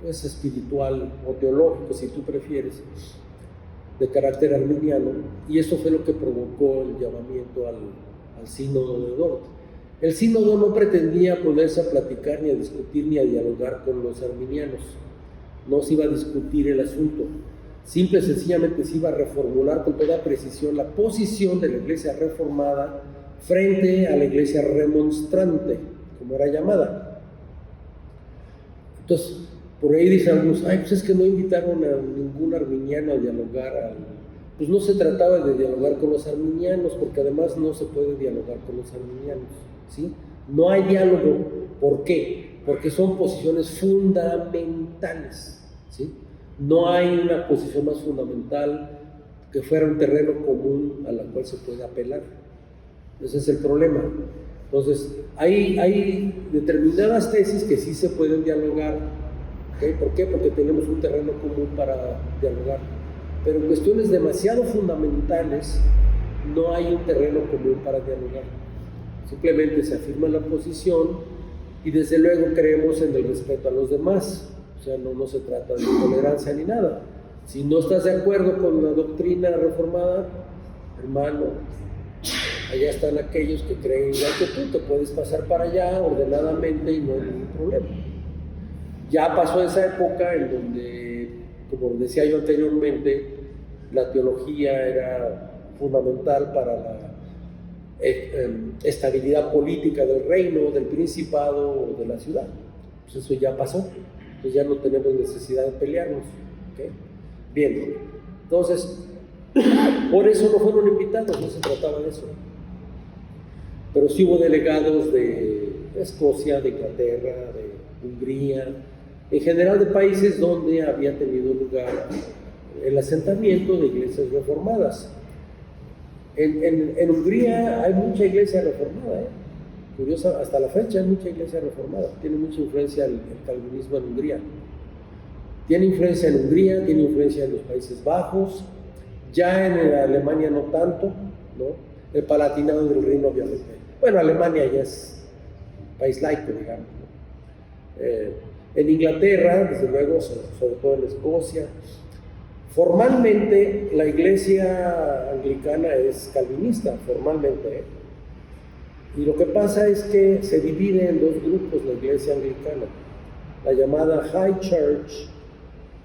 pues espiritual o teológico, si tú prefieres, de carácter arminiano, y eso fue lo que provocó el llamamiento al sínodo de Dort. El sínodo no pretendía ponerse a platicar, ni a discutir, ni a dialogar con los arminianos. No se iba a discutir el asunto. Simple y sencillamente se iba a reformular con toda precisión la posición de la Iglesia reformada frente a la Iglesia remonstrante, como era llamada. Entonces, por ahí dicen algunos, pues es que no invitaron a ningún arminiano a dialogar. Pues no se trataba de dialogar con los arminianos, porque además no se puede dialogar con los arminianos, ¿sí? No hay diálogo. ¿Por qué? Porque son posiciones fundamentales, ¿sí? No hay una posición más fundamental que fuera un terreno común a la cual se puede apelar. Ese es el problema. Entonces, hay determinadas tesis que sí se pueden dialogar. ¿Okay? ¿Por qué? Porque tenemos un terreno común para dialogar. Pero en cuestiones demasiado fundamentales no hay un terreno común para dialogar. Simplemente se afirma la posición y desde luego creemos en el respeto a los demás. O sea, no se trata de tolerancia ni nada. Si no estás de acuerdo con la doctrina reformada, hermano, allá están aquellos que creen igual que tú, te puedes pasar para allá ordenadamente y no hay ningún problema. Ya pasó esa época en donde, como decía yo anteriormente, la teología era fundamental para la estabilidad política del reino, del principado o de la ciudad. Pues eso ya pasó, entonces ya no tenemos necesidad de pelearnos. ¿Okay? Bien, entonces, por eso no fueron invitados, no se trataba de eso. Pero sí hubo delegados de Escocia, de Inglaterra, de Hungría, en general de países donde había tenido lugar el asentamiento de iglesias reformadas. En Hungría hay mucha iglesia reformada, curiosa, hasta la fecha hay mucha iglesia reformada, tiene mucha influencia el calvinismo en Hungría. Tiene influencia en Hungría, tiene influencia en los Países Bajos, ya en Alemania no tanto, ¿no? El Palatinado del Reino, obviamente. Bueno, Alemania ya es un país laico, digamos, ¿no? En Inglaterra, desde luego, sobre todo en Escocia. Formalmente, la iglesia anglicana es calvinista, formalmente, Y lo que pasa es que se divide en dos grupos la iglesia anglicana. La llamada High Church,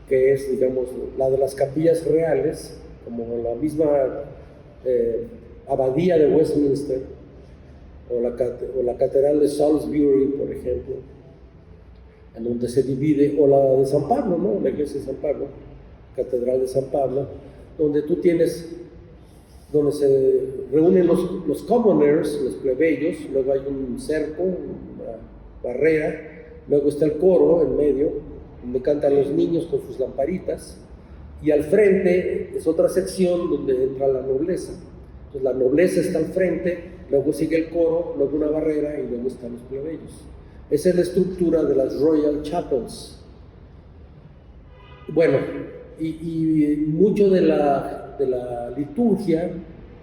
que es, digamos, la de las capillas reales, como la misma abadía de Westminster, o la catedral de Salisbury, por ejemplo, en donde se divide, o la de San Pablo, ¿no? La iglesia de San Pablo, catedral de San Pablo, donde tú tienes, donde se reúnen los commoners, los plebeyos, luego hay un cerco, una barrera, luego está el coro en medio, donde cantan los niños con sus lamparitas, y al frente es otra sección donde entra la nobleza. Entonces la nobleza está al frente, luego sigue el coro, luego una barrera y luego están los plebeyos. Esa es la estructura de las Royal Chapels. Bueno, y mucho de la liturgia,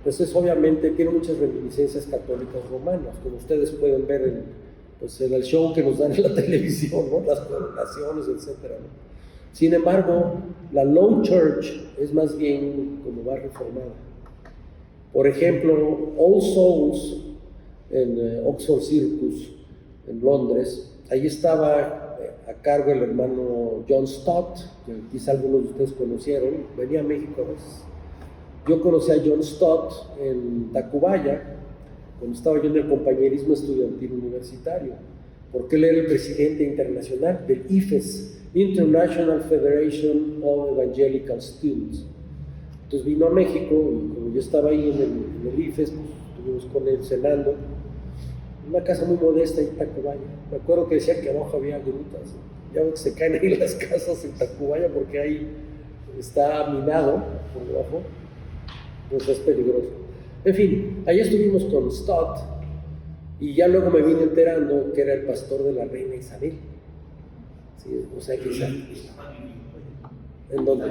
pues es obviamente, tiene muchas reminiscencias católicas romanas, como ustedes pueden ver en el show que nos dan en la televisión, ¿no? Las coronaciones, etc., ¿no? Sin embargo, la Low Church es más bien como más reformada. Por ejemplo, All Souls en Oxford Circus, en Londres, ahí estaba a cargo el hermano John Stott, que quizá algunos de ustedes conocieron, venía a México a veces. Yo conocí a John Stott en Tacubaya, cuando estaba yo en el compañerismo estudiantil universitario, porque él era el presidente internacional del IFES, International Federation of Evangelical Students. Entonces vino a México, y como yo estaba ahí en el IFES, pues estuvimos con él cenando, una casa muy modesta en Tacubaya. Me acuerdo que decía que abajo había grutas, ya ven que se caen ahí las casas en Tacubaya porque ahí está minado por debajo, pues es peligroso. En fin, ahí estuvimos con Stott, y ya luego me vine enterando que era el pastor de la reina Isabel. Sí, o sea que ¿en dónde?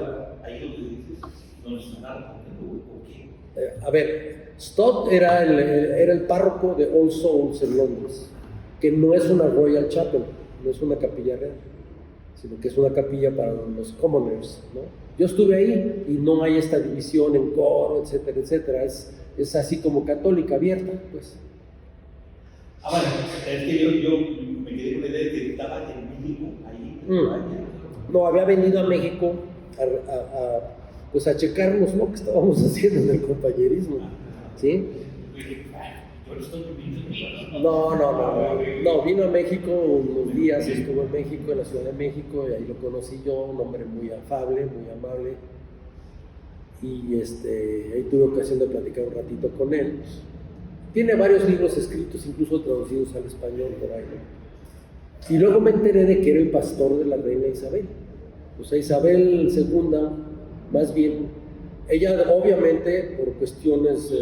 Ahí donde está. A ver, Stott era el párroco de All Souls en Londres, que no es una Royal Chapel, no es una capilla real, sino que es una capilla para los commoners, ¿no? Yo estuve ahí y no hay esta división en coro, etcétera, etcétera. Es así como católica, abierta, pues.
Bueno, es que yo me quedé con la idea de que estaba en México, ahí en España.
No, había venido a México pues a checarnos lo que estábamos haciendo en el compañerismo, ¿sí? No, vino a México unos días, estuvo en México, en la Ciudad de México, y ahí lo conocí yo, un hombre muy afable, muy amable, y ahí tuve ocasión de platicar un ratito con él. Tiene varios libros escritos, incluso traducidos al español por ahí, ¿no? Y luego me enteré de que era el pastor de la reina Isabel. O sea, Isabel II, más bien, ella obviamente por cuestiones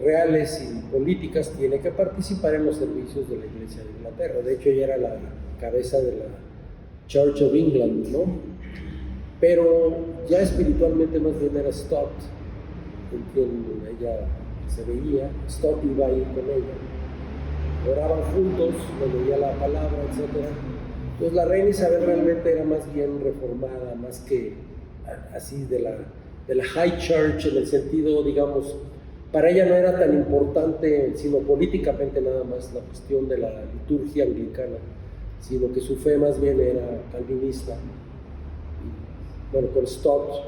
reales y políticas tiene que participar en los servicios de la Iglesia de Inglaterra. De hecho, ella era la cabeza de la Church of England, ¿no? Pero ya espiritualmente más bien era Stott, con quien ella se veía. Stott iba a ir con ella, oraban juntos, le leía la palabra, etc. Entonces la reina Isabel realmente era más bien reformada, más que así de la High Church, en el sentido, digamos, para ella no era tan importante, sino políticamente nada más, la cuestión de la liturgia anglicana, sino que su fe más bien era calvinista. Bueno, con Stott,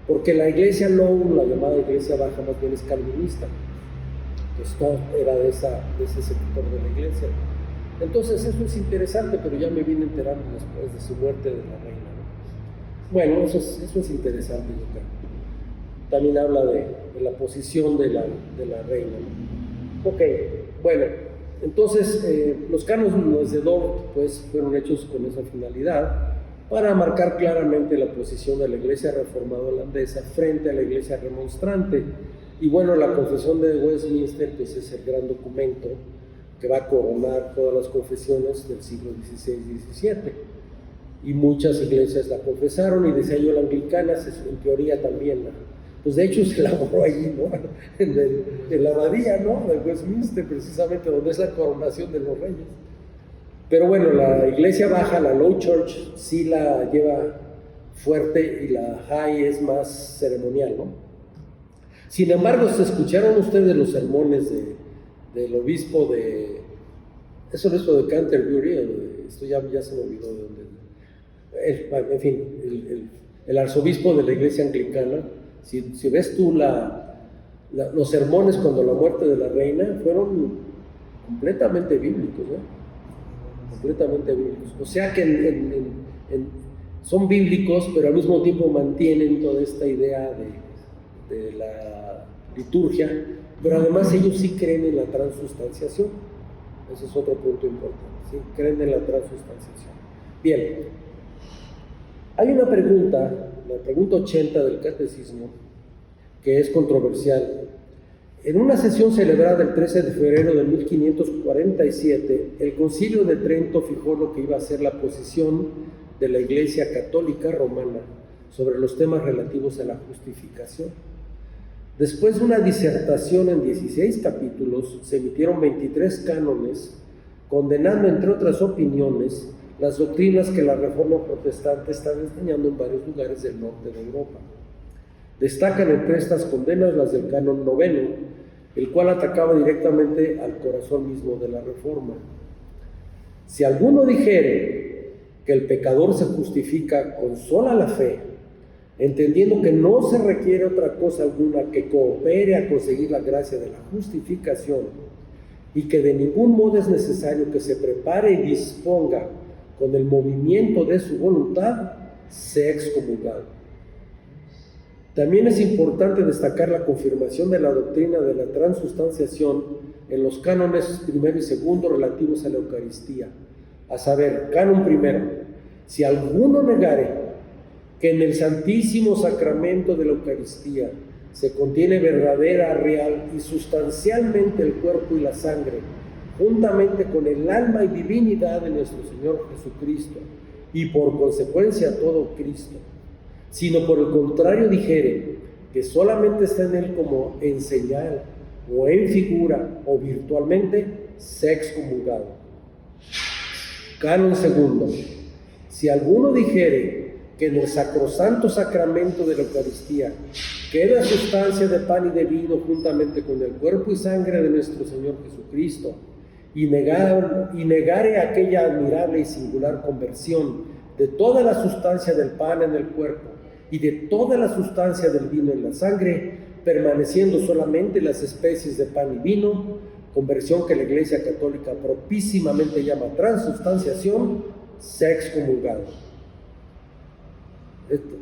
porque la iglesia Low, la llamada iglesia baja, más bien es calvinista. Stott era de ese sector de la iglesia. Entonces eso es interesante, pero ya me vine enterando después de su muerte de la reina, ¿no? Bueno, eso es interesante, yo creo. También habla de la posición de la reina, ¿no? Ok, bueno, entonces los cánones de Dort pues fueron hechos con esa finalidad, para marcar claramente la posición de la iglesia reformada holandesa frente a la iglesia remonstrante. Y bueno, la confesión de Westminster pues es el gran documento que va a coronar todas las confesiones del siglo XVI y XVII. Y muchas iglesias la confesaron, y decía yo, la anglicana en teoría también, pues de hecho se elaboró allí, ¿no? En la abadía, ¿no? De Westminster, precisamente, donde es la coronación de los reyes. Pero bueno, la iglesia baja, la Low Church, sí la lleva fuerte, y la High es más ceremonial, ¿no? Sin embargo, ¿se escucharon ustedes los sermones del obispo es el obispo de Canterbury? Esto ya se me olvidó de dónde. En fin, el arzobispo de la iglesia anglicana. Si ves tú los sermones cuando la muerte de la reina, fueron completamente bíblicos, ¿no? Completamente bíblicos. O sea que son bíblicos, pero al mismo tiempo mantienen toda esta idea de la liturgia, pero además ellos sí creen en la transustanciación. Ese es otro punto importante, ¿sí? Creen en la transustanciación. Bien, hay una pregunta, la pregunta 80 del Catecismo, que es controversial. En una sesión celebrada el 13 de febrero de 1547, el Concilio de Trento fijó lo que iba a ser la posición de la Iglesia Católica Romana sobre los temas relativos a la justificación. Después de una disertación en 16 capítulos, se emitieron 23 cánones, condenando, entre otras opiniones, las doctrinas que la Reforma Protestante está enseñando en varios lugares del norte de Europa. Destacan entre estas condenas las del canon 9, el cual atacaba directamente al corazón mismo de la Reforma. Si alguno dijere que el pecador se justifica con sola la fe, entendiendo que no se requiere otra cosa alguna que coopere a conseguir la gracia de la justificación, y que de ningún modo es necesario que se prepare y disponga con el movimiento de su voluntad, sea excomulgado. También es importante destacar la confirmación de la doctrina de la transustanciación en los cánones primero y segundo relativos a la Eucaristía, a saber, canon primero: si alguno negare que en el Santísimo Sacramento de la Eucaristía se contiene verdadera, real y sustancialmente el cuerpo y la sangre, juntamente con el alma y divinidad de nuestro Señor Jesucristo, y por consecuencia todo Cristo, sino por el contrario dijere que solamente está en él como en señal, o en figura, o virtualmente, sea excomulgado. Canon segundo: si alguno dijere que en el sacrosanto sacramento de la Eucaristía queda sustancia de pan y de vino juntamente con el cuerpo y sangre de nuestro Señor Jesucristo, y negare aquella admirable y singular conversión de toda la sustancia del pan en el cuerpo y de toda la sustancia del vino en la sangre, permaneciendo solamente las especies de pan y vino, conversión que la Iglesia Católica propísimamente llama transubstanciación, se ha excomulgado.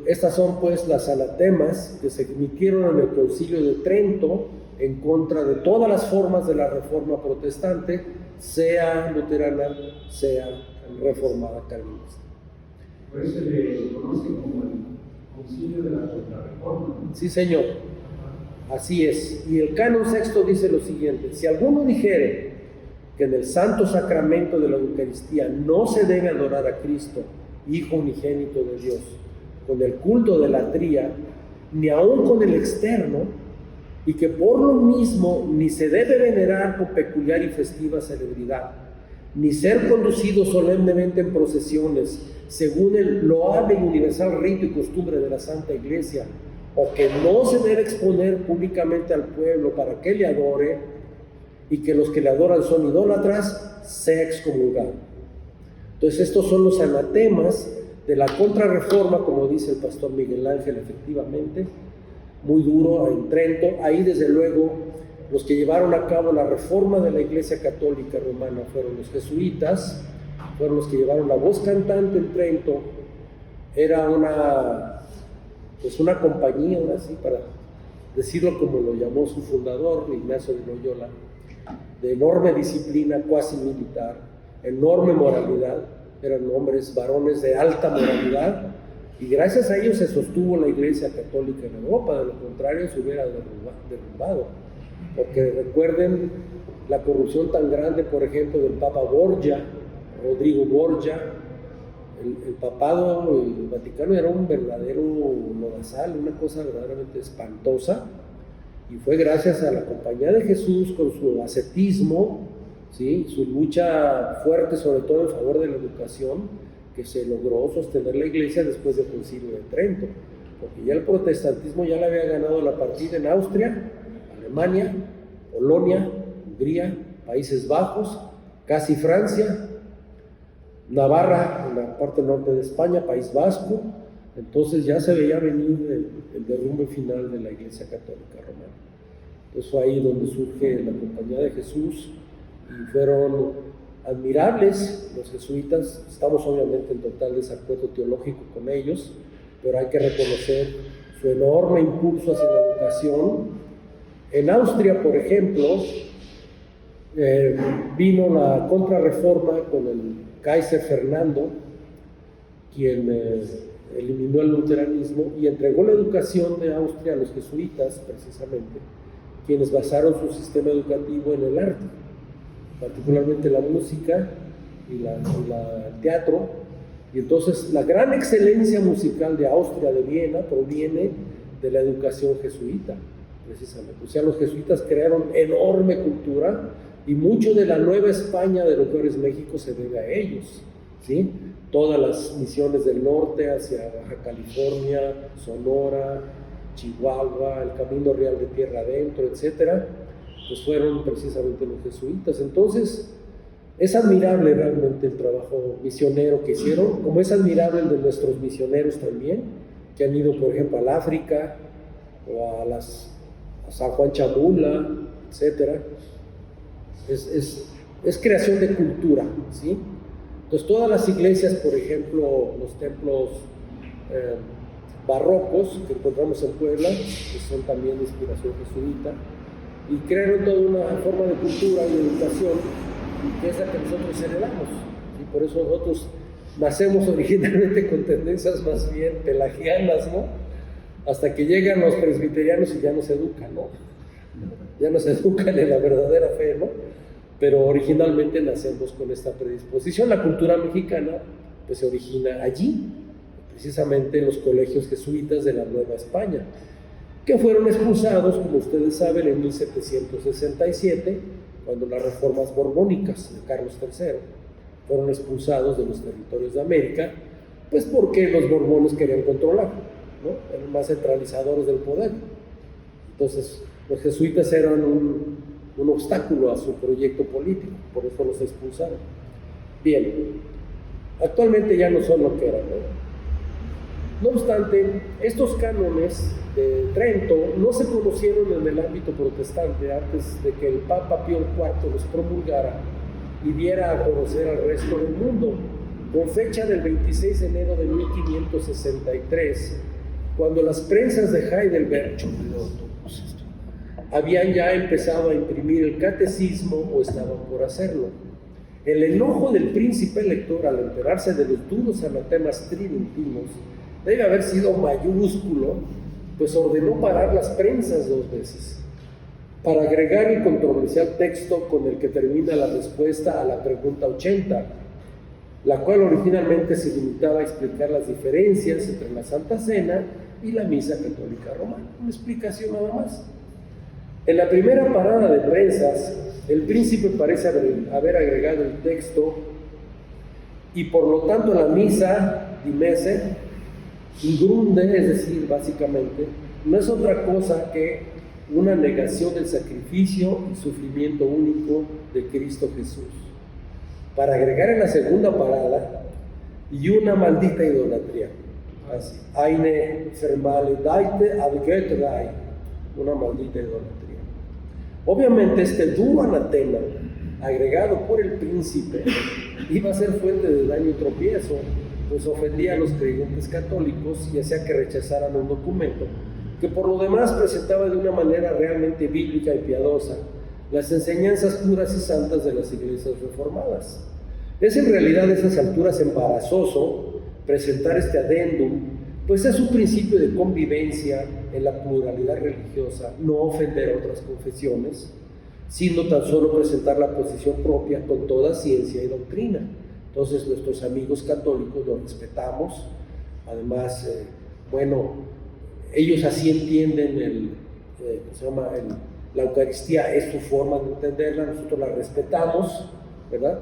Estas son pues las anatemas que se emitieron en el Concilio de Trento en contra de todas las formas de la Reforma protestante, sea luterana, sea reformada calvinista.
Por eso se le conoce como el Concilio de la Contrarreforma.
Sí, señor. Así es. Y el Canon Sexto dice lo siguiente: si alguno dijere que en el santo sacramento de la Eucaristía no se debe adorar a Cristo, Hijo unigénito de Dios, con el culto de la tría, ni aun con el externo, y que por lo mismo ni se debe venerar con peculiar y festiva celebridad, ni ser conducido solemnemente en procesiones, según el loable y universal rito y costumbre de la Santa Iglesia, o que no se debe exponer públicamente al pueblo para que le adore, y que los que le adoran son idólatras, sea excomulgado. Entonces estos son los anatemas de la contrarreforma, como dice el pastor Miguel Ángel, efectivamente, muy duro en Trento. Ahí desde luego los que llevaron a cabo la reforma de la Iglesia Católica Romana fueron los jesuitas, fueron los que llevaron la voz cantante en Trento. Era una compañía, ahora sí, para decirlo como lo llamó su fundador, Ignacio de Loyola, de enorme disciplina cuasi militar, enorme moralidad. Eran hombres, varones de alta moralidad, y gracias a ellos se sostuvo la Iglesia Católica en Europa. De lo contrario se hubiera derrumbado, porque recuerden la corrupción tan grande, por ejemplo, del Papa Borgia, Rodrigo Borgia. El papado, el Vaticano era un verdadero lodazal, una cosa verdaderamente espantosa, y fue gracias a la Compañía de Jesús, con su ascetismo, ¿sí?, su lucha fuerte sobre todo en favor de la educación, que se logró sostener la Iglesia después del Concilio de Trento, porque ya el protestantismo ya le había ganado la partida en Austria, Alemania, Polonia, Hungría, Países Bajos, casi Francia, Navarra, en la parte norte de España, País Vasco. Entonces ya se veía venir el derrumbe final de la Iglesia Católica Romana. Entonces fue ahí donde surge la Compañía de Jesús, y fueron admirables los jesuitas. Estamos obviamente en total desacuerdo teológico con ellos, pero hay que reconocer su enorme impulso hacia la educación. En Austria, por ejemplo, vino la contrarreforma con el Kaiser Fernando, quien eliminó el luteranismo y entregó la educación de Austria a los jesuitas, precisamente, quienes basaron su sistema educativo en el arte, particularmente la música y el teatro. Y entonces la gran excelencia musical de Austria, de Viena, proviene de la educación jesuita, precisamente. O sea, los jesuitas crearon enorme cultura, y mucho de la Nueva España, de lo que ahora es México, se debe a ellos, ¿sí? Todas las misiones del norte hacia Baja California, Sonora, Chihuahua, el Camino Real de Tierra Adentro, etcétera, pues fueron precisamente los jesuitas. Entonces es admirable realmente el trabajo misionero que hicieron, como es admirable el de nuestros misioneros también, que han ido, por ejemplo, al África o a San Juan Chamula, etcétera. Es creación de cultura, ¿sí? Entonces todas las iglesias, por ejemplo, los templos barrocos que encontramos en Puebla, que son también de inspiración jesuita, y crearon toda una forma de cultura y de educación, que es la que nosotros heredamos, ¿sí? Por eso nosotros nacemos originalmente con tendencias más bien pelagianas, ¿no? Hasta que llegan los presbiterianos y ya nos educan, ¿no? Ya nos educan en la verdadera fe, ¿no? Pero originalmente nacemos con esta predisposición. La cultura mexicana pues se origina allí, precisamente en los colegios jesuitas de la Nueva España, que fueron expulsados, como ustedes saben, en 1767, cuando las reformas borbónicas de Carlos III fueron expulsados de los territorios de América, Pues porque los mormones querían controlar, ¿no? Eran más centralizadores del poder. Entonces, los jesuitas eran un obstáculo a su proyecto político, por eso los expulsaron. Bien, actualmente ya no son lo que eran, ¿no? No obstante, estos cánones de Trento no se conocieron en el ámbito protestante antes de que el Papa Pío IV los promulgara y diera a conocer al resto del mundo, con fecha del 26 de enero de 1563, cuando las prensas de Heidelberg habían ya empezado a imprimir el catecismo o estaban por hacerlo. El enojo del príncipe elector al enterarse de los duros anatemas tridentinos debe haber sido mayúsculo, pues ordenó parar las prensas 2 veces para agregar el controversial texto con el que termina la respuesta a la pregunta 80, la cual originalmente se limitaba a explicar las diferencias entre la Santa Cena y la Misa Católica Romana. Una explicación nada más. En la primera parada de prensas, el príncipe parece haber agregado el texto y por lo tanto la misa dimese ingrunde, es decir, básicamente, no es otra cosa que una negación del sacrificio y sufrimiento único de Cristo Jesús. Para agregar en la segunda parada, y una maldita idolatría. Así, eine vermaledeite Abgötterei, una maldita idolatría. Obviamente este duro anatema, agregado por el príncipe, iba a ser fuente de daño y tropiezo, pues ofendía a los creyentes católicos y hacía que rechazaran un documento que por lo demás presentaba de una manera realmente bíblica y piadosa las enseñanzas puras y santas de las iglesias reformadas. Es en realidad a esas alturas embarazoso presentar este adendum, pues es un principio de convivencia en la pluralidad religiosa, no ofender a otras confesiones, sino tan solo presentar la posición propia con toda ciencia y doctrina. Entonces nuestros amigos católicos los respetamos, además, ellos así entienden la Eucaristía, es su forma de entenderla, nosotros la respetamos, ¿verdad?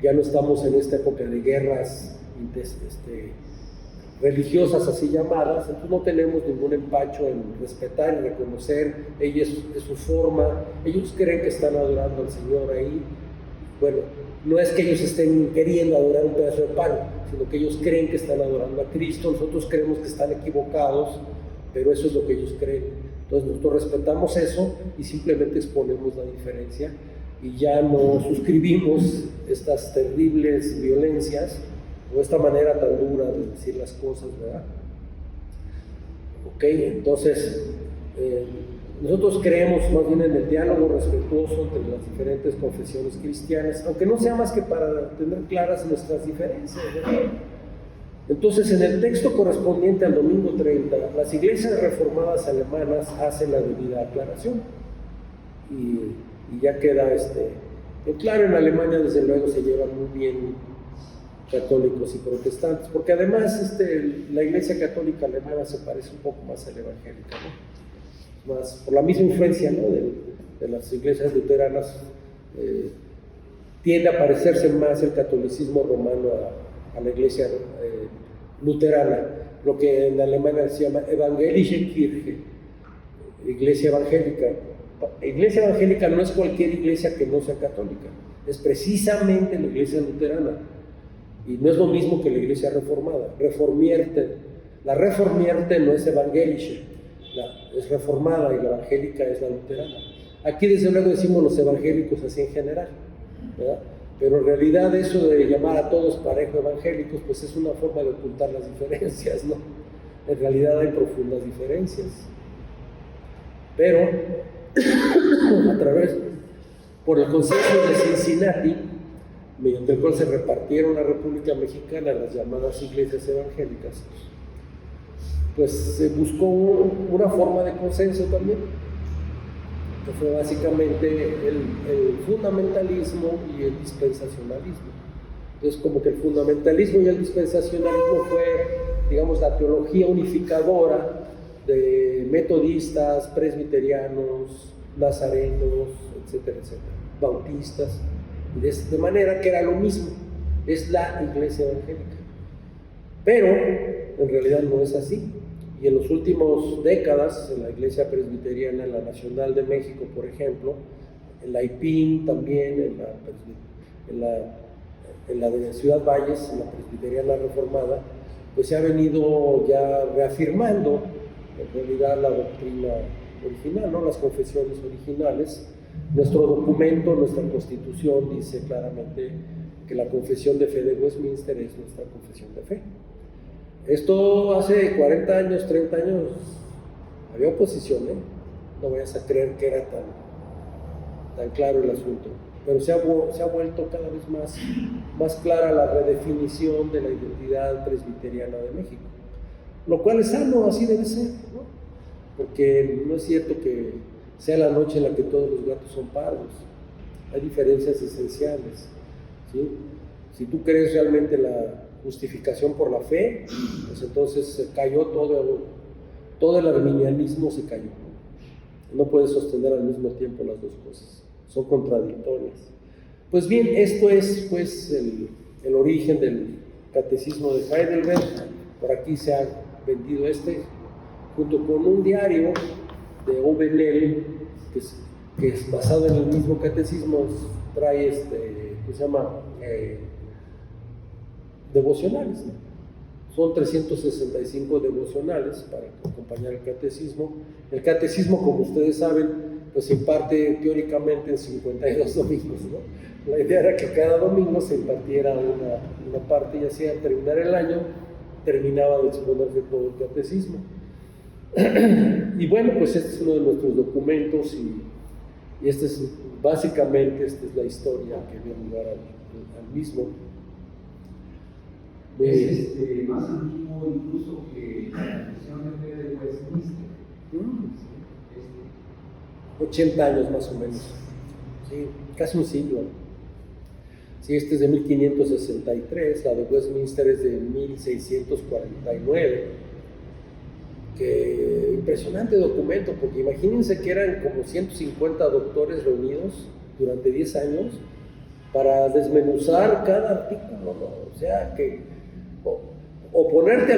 Ya no estamos en esta época de guerras religiosas así llamadas, entonces no tenemos ningún empacho en respetar y reconocer, ella es su forma, ellos creen que están adorando al Señor ahí. Bueno, no es que ellos estén queriendo adorar un pedazo de pan, sino que ellos creen que están adorando a Cristo, nosotros creemos que están equivocados, pero eso es lo que ellos creen. Entonces nosotros respetamos eso y simplemente exponemos la diferencia y ya no suscribimos estas terribles violencias o esta manera tan dura de decir las cosas, ¿verdad? Ok, entonces nosotros creemos más bien en el diálogo respetuoso entre las diferentes confesiones cristianas, aunque no sea más que para tener claras nuestras diferencias, ¿verdad? Entonces, en el texto correspondiente al domingo 30, las iglesias reformadas alemanas hacen la debida aclaración y ya queda claro. En Alemania desde luego se llevan muy bien católicos y protestantes, porque además la iglesia católica alemana se parece un poco más a la evangélica, ¿no? Más por la misma influencia, ¿no? de las iglesias luteranas, tiende a parecerse más el catolicismo romano a la iglesia luterana, lo que en Alemania se llama Evangelische Kirche, iglesia evangélica. Iglesia evangélica no es cualquier iglesia que no sea católica, es precisamente la iglesia luterana, y no es lo mismo que la iglesia reformada. La reformierte no es evangelische, es reformada, y la evangélica es la luterana. Aquí desde luego decimos los evangélicos así en general, ¿verdad? Pero en realidad eso de llamar a todos parejo evangélicos, pues es una forma de ocultar las diferencias, ¿no? En realidad hay profundas diferencias. Pero, por el consenso de Cincinnati, mediante el cual se repartieron la República Mexicana las llamadas iglesias evangélicas, pues se buscó una forma de consenso también, que fue básicamente el fundamentalismo y el dispensacionalismo. Entonces, como que el fundamentalismo y el dispensacionalismo fue, digamos, la teología unificadora de metodistas, presbiterianos, nazarenos, etcétera, etcétera, bautistas, de manera que era lo mismo, es la iglesia evangélica. Pero en realidad no es así. Y en las últimas décadas, en la Iglesia Presbiteriana, en la Nacional de México, por ejemplo, en la IPIN también, en la de Ciudad Valles, en la Presbiteriana Reformada, pues se ha venido ya reafirmando en realidad la doctrina original, ¿no? Las confesiones originales. Nuestro documento, nuestra Constitución dice claramente que la confesión de fe de Westminster es nuestra confesión de fe. Esto hace 40 años, 30 años, había oposición, ¿eh? No vayas a creer que era tan claro el asunto, pero se ha vuelto cada vez más clara la redefinición de la identidad presbiteriana de México, lo cual es sano, así debe ser, ¿no? Porque no es cierto que sea la noche en la que todos los gatos son pardos, hay diferencias esenciales, ¿sí? Si tú crees realmente la justificación por la fe, pues entonces se cayó todo el arminianismo se cayó, ¿no? No puedes sostener al mismo tiempo las dos cosas, son contradictorias. Pues bien, esto es pues el origen del catecismo de Heidelberg. Por aquí se ha vendido junto con un diario de Obenel, que es basado en el mismo catecismo, trae que se llama devocionales, ¿no? Son 365 devocionales para acompañar el catecismo. El catecismo, como ustedes saben, pues se imparte teóricamente en 52 domingos, ¿no? La idea era que cada domingo se impartiera una parte, y así al terminar el año terminaba de exponerse todo el catecismo. Y bueno, pues este es uno de nuestros documentos, y básicamente esta es la historia que dio lugar al mismo.
Es más antiguo incluso que la confesión de fe de Westminster.
80 años más o menos, sí, casi un siglo. Sí, este es de 1563, la de Westminster es de 1649. Qué impresionante documento, porque imagínense que eran como 150 doctores reunidos durante 10 años para desmenuzar cada artículo, ¿no? O sea, que oponerte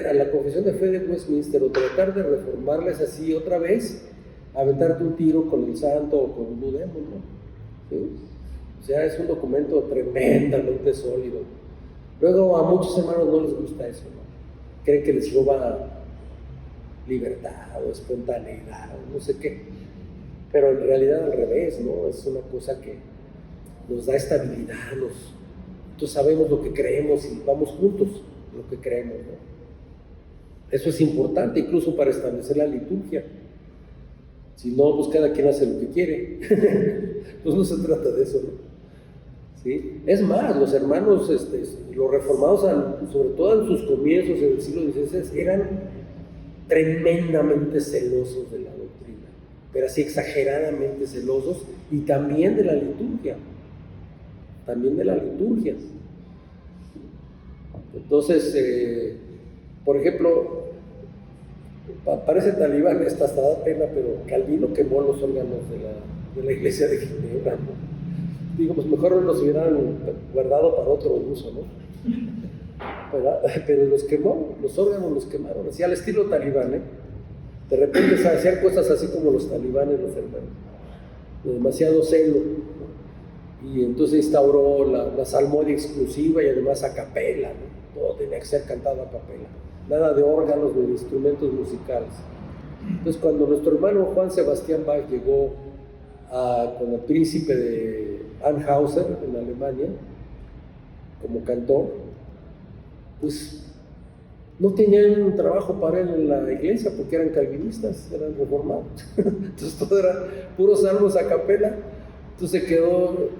a la confesión de fe de Westminster o tratar de reformarles así otra vez, aventarte un tiro con el santo o con Blue Demon, ¿no? ¿Sí? O sea, es un documento tremendamente sólido. Luego a muchos hermanos no les gusta eso, ¿no? Creen que les roba libertad o espontaneidad o no sé qué, pero en realidad al revés, ¿no? Es una cosa que nos da estabilidad, nosotros sabemos lo que creemos y vamos juntos lo que creemos, ¿no? Eso es importante incluso para establecer la liturgia. Si no, pues cada quien hace lo que quiere. Pues no se trata de eso, ¿no? ¿Sí? Es más, los hermanos, los reformados, sobre todo en sus comienzos en el siglo XVI, eran tremendamente celosos de la doctrina, pero así exageradamente celosos, y también de la liturgia. Entonces, por ejemplo, parece talibán, hasta da pena, pero Calvino quemó los órganos de la iglesia de Ginebra, ¿no? Digo, pues mejor los hubieran guardado para otro uso, ¿no? Pero los quemó, los órganos los quemaron, así al estilo talibán, ¿eh? De repente se hacían cosas así como los talibanes, los hermanos, de demasiado celo, ¿no? Y entonces instauró la salmodia exclusiva y además a capela, ¿no? Todo tenía que ser cantado a capela, nada de órganos ni de instrumentos musicales. Entonces, cuando nuestro hermano Juan Sebastián Bach llegó con el príncipe de Anhauser en Alemania como cantor, pues no tenían trabajo para él en la iglesia porque eran calvinistas, eran reformados. Entonces todo era puros salmos a capela. Entonces se quedó,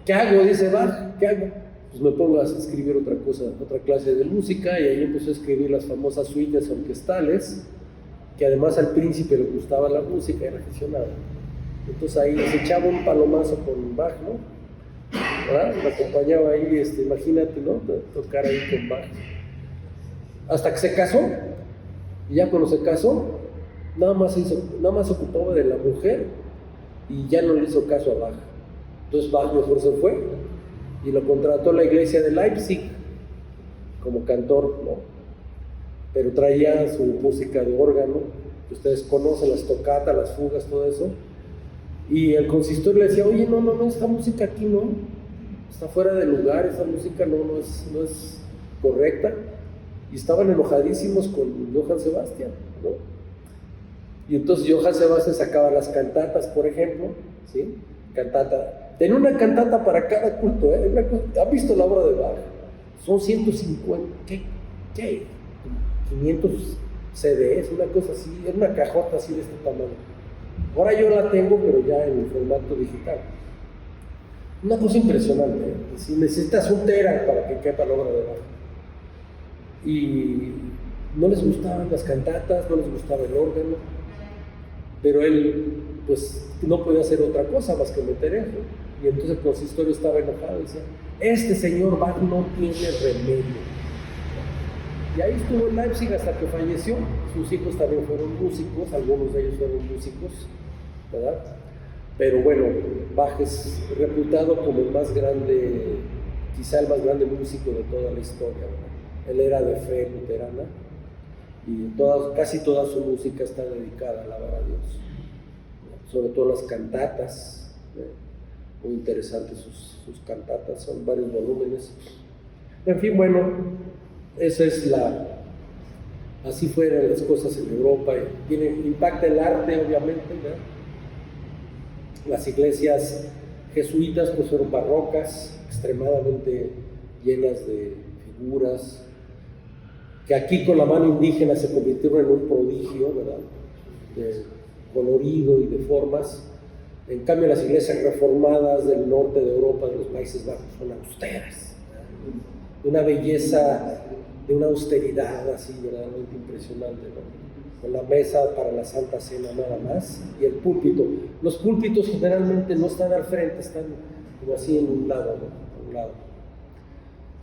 ¿qué hago? Dice Bach, ¿qué hago? Pues me pongo a escribir otra clase de música, y ahí empezó a escribir las famosas suites orquestales, que además al príncipe le gustaba la música, era aficionado. Entonces ahí se echaba un palomazo con Bach, ¿no? ¿Verdad? Me acompañaba ahí, imagínate, ¿no? Tocar ahí con Bach. Hasta que se casó, y ya cuando se casó, nada más se ocupaba de la mujer, y ya no le hizo caso a Bach. Entonces Bach mejor se fue, y lo contrató la iglesia de Leipzig como cantor, ¿no? Pero traía su música de órgano, que ustedes conocen, las toccatas, las fugas, todo eso. Y el consistorio le decía, oye, no, esta música aquí no, está fuera de lugar, esta música no es correcta. Y estaban enojadísimos con Johann Sebastian, ¿no? Y entonces Johann Sebastian sacaba las cantatas, por ejemplo, ¿sí? Cantata. Tenía una cantata para cada culto, ¿eh? ¿Han visto la obra de Bach? Son 150, ¿qué? 500 CDs, una cosa así, era una cajota así de este tamaño. Ahora yo la tengo, pero ya en el formato digital. Una cosa impresionante, ¿eh? Si necesitas un tera para que quepa la obra de Bach. Y no les gustaban las cantatas, no les gustaba el órgano, pero él pues no podía hacer otra cosa más que meter eso. Y entonces el consistorio estaba enojado y decía, este señor Bach no tiene remedio. Y ahí estuvo en Leipzig hasta que falleció. Sus hijos también fueron músicos, algunos de ellos fueron músicos, ¿verdad? Pero bueno, Bach es reputado como el más grande, quizá el más grande músico de toda la historia, ¿verdad? Él era de fe luterana y casi toda su música está dedicada a alabar a Dios, sobre todo las cantatas, muy interesantes sus cantatas, son varios volúmenes. En fin, bueno, esa es así fueron las cosas en Europa, impacta el arte obviamente, ¿no? Las iglesias jesuitas pues fueron barrocas, extremadamente llenas de figuras, que aquí con la mano indígena se convirtieron en un prodigio, ¿verdad? De colorido y de formas. En cambio, las iglesias reformadas del norte de Europa, de los Países Bajos, son austeras, ¿verdad? De una belleza, de una austeridad así verdaderamente impresionante, ¿no? Con la mesa para la Santa Cena nada más y el púlpito. Los púlpitos generalmente no están al frente, están como así en un lado, ¿no? A un lado.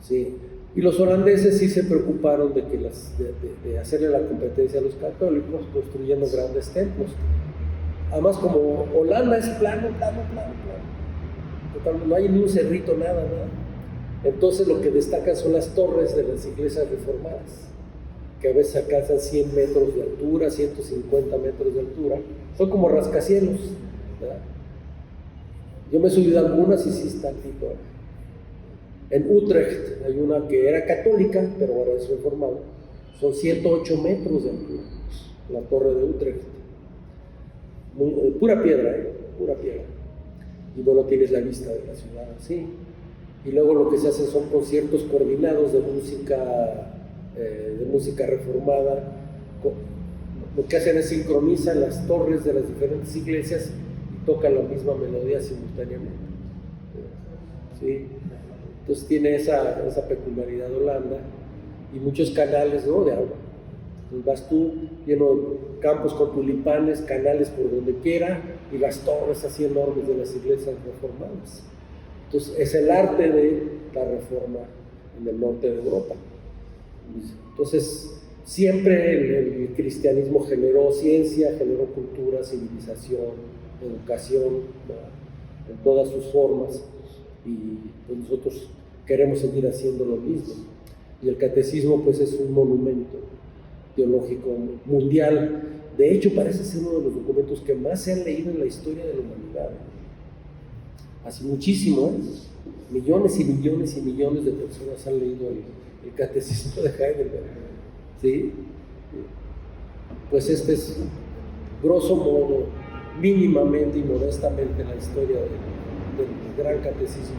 Sí. Y los holandeses sí se preocuparon de hacerle la competencia a los católicos, construyendo grandes templos. Además, como Holanda es plano. Total, no hay ni un cerrito, nada. Entonces lo que destacan son las torres de las iglesias reformadas, que a veces alcanzan 100 metros de altura, 150 metros de altura. Son como rascacielos, ¿verdad? Yo me he subido a algunas y sí están tipo. En Utrecht hay una que era católica, pero ahora es reformada. Son 108 metros de altura, la torre de Utrecht. Pura piedra, pura piedra. Y bueno, tienes la vista de la ciudad así. Y luego lo que se hace son conciertos coordinados de música reformada. Lo que hacen es sincronizar las torres de las diferentes iglesias y tocan la misma melodía simultáneamente. ¿Sí? Entonces tiene esa peculiaridad de Holanda y muchos canales, ¿no?, de agua. Entonces vas tú lleno de campos con tulipanes, canales por donde quiera y las torres así enormes de las iglesias reformadas. Entonces es el arte de la reforma en el norte de Europa. Entonces siempre el cristianismo generó ciencia, generó cultura, civilización, educación, ¿no?, en todas sus formas. Y pues nosotros queremos seguir haciendo lo mismo. Y el catecismo pues es un monumento teológico mundial. De hecho parece ser uno de los documentos que más se han leído en la historia de la humanidad. Hace muchísimo, millones y millones y millones de personas han leído el catecismo de Heidelberg. ¿Sí? Pues este es, grosso modo, mínimamente y modestamente la historia del gran catecismo.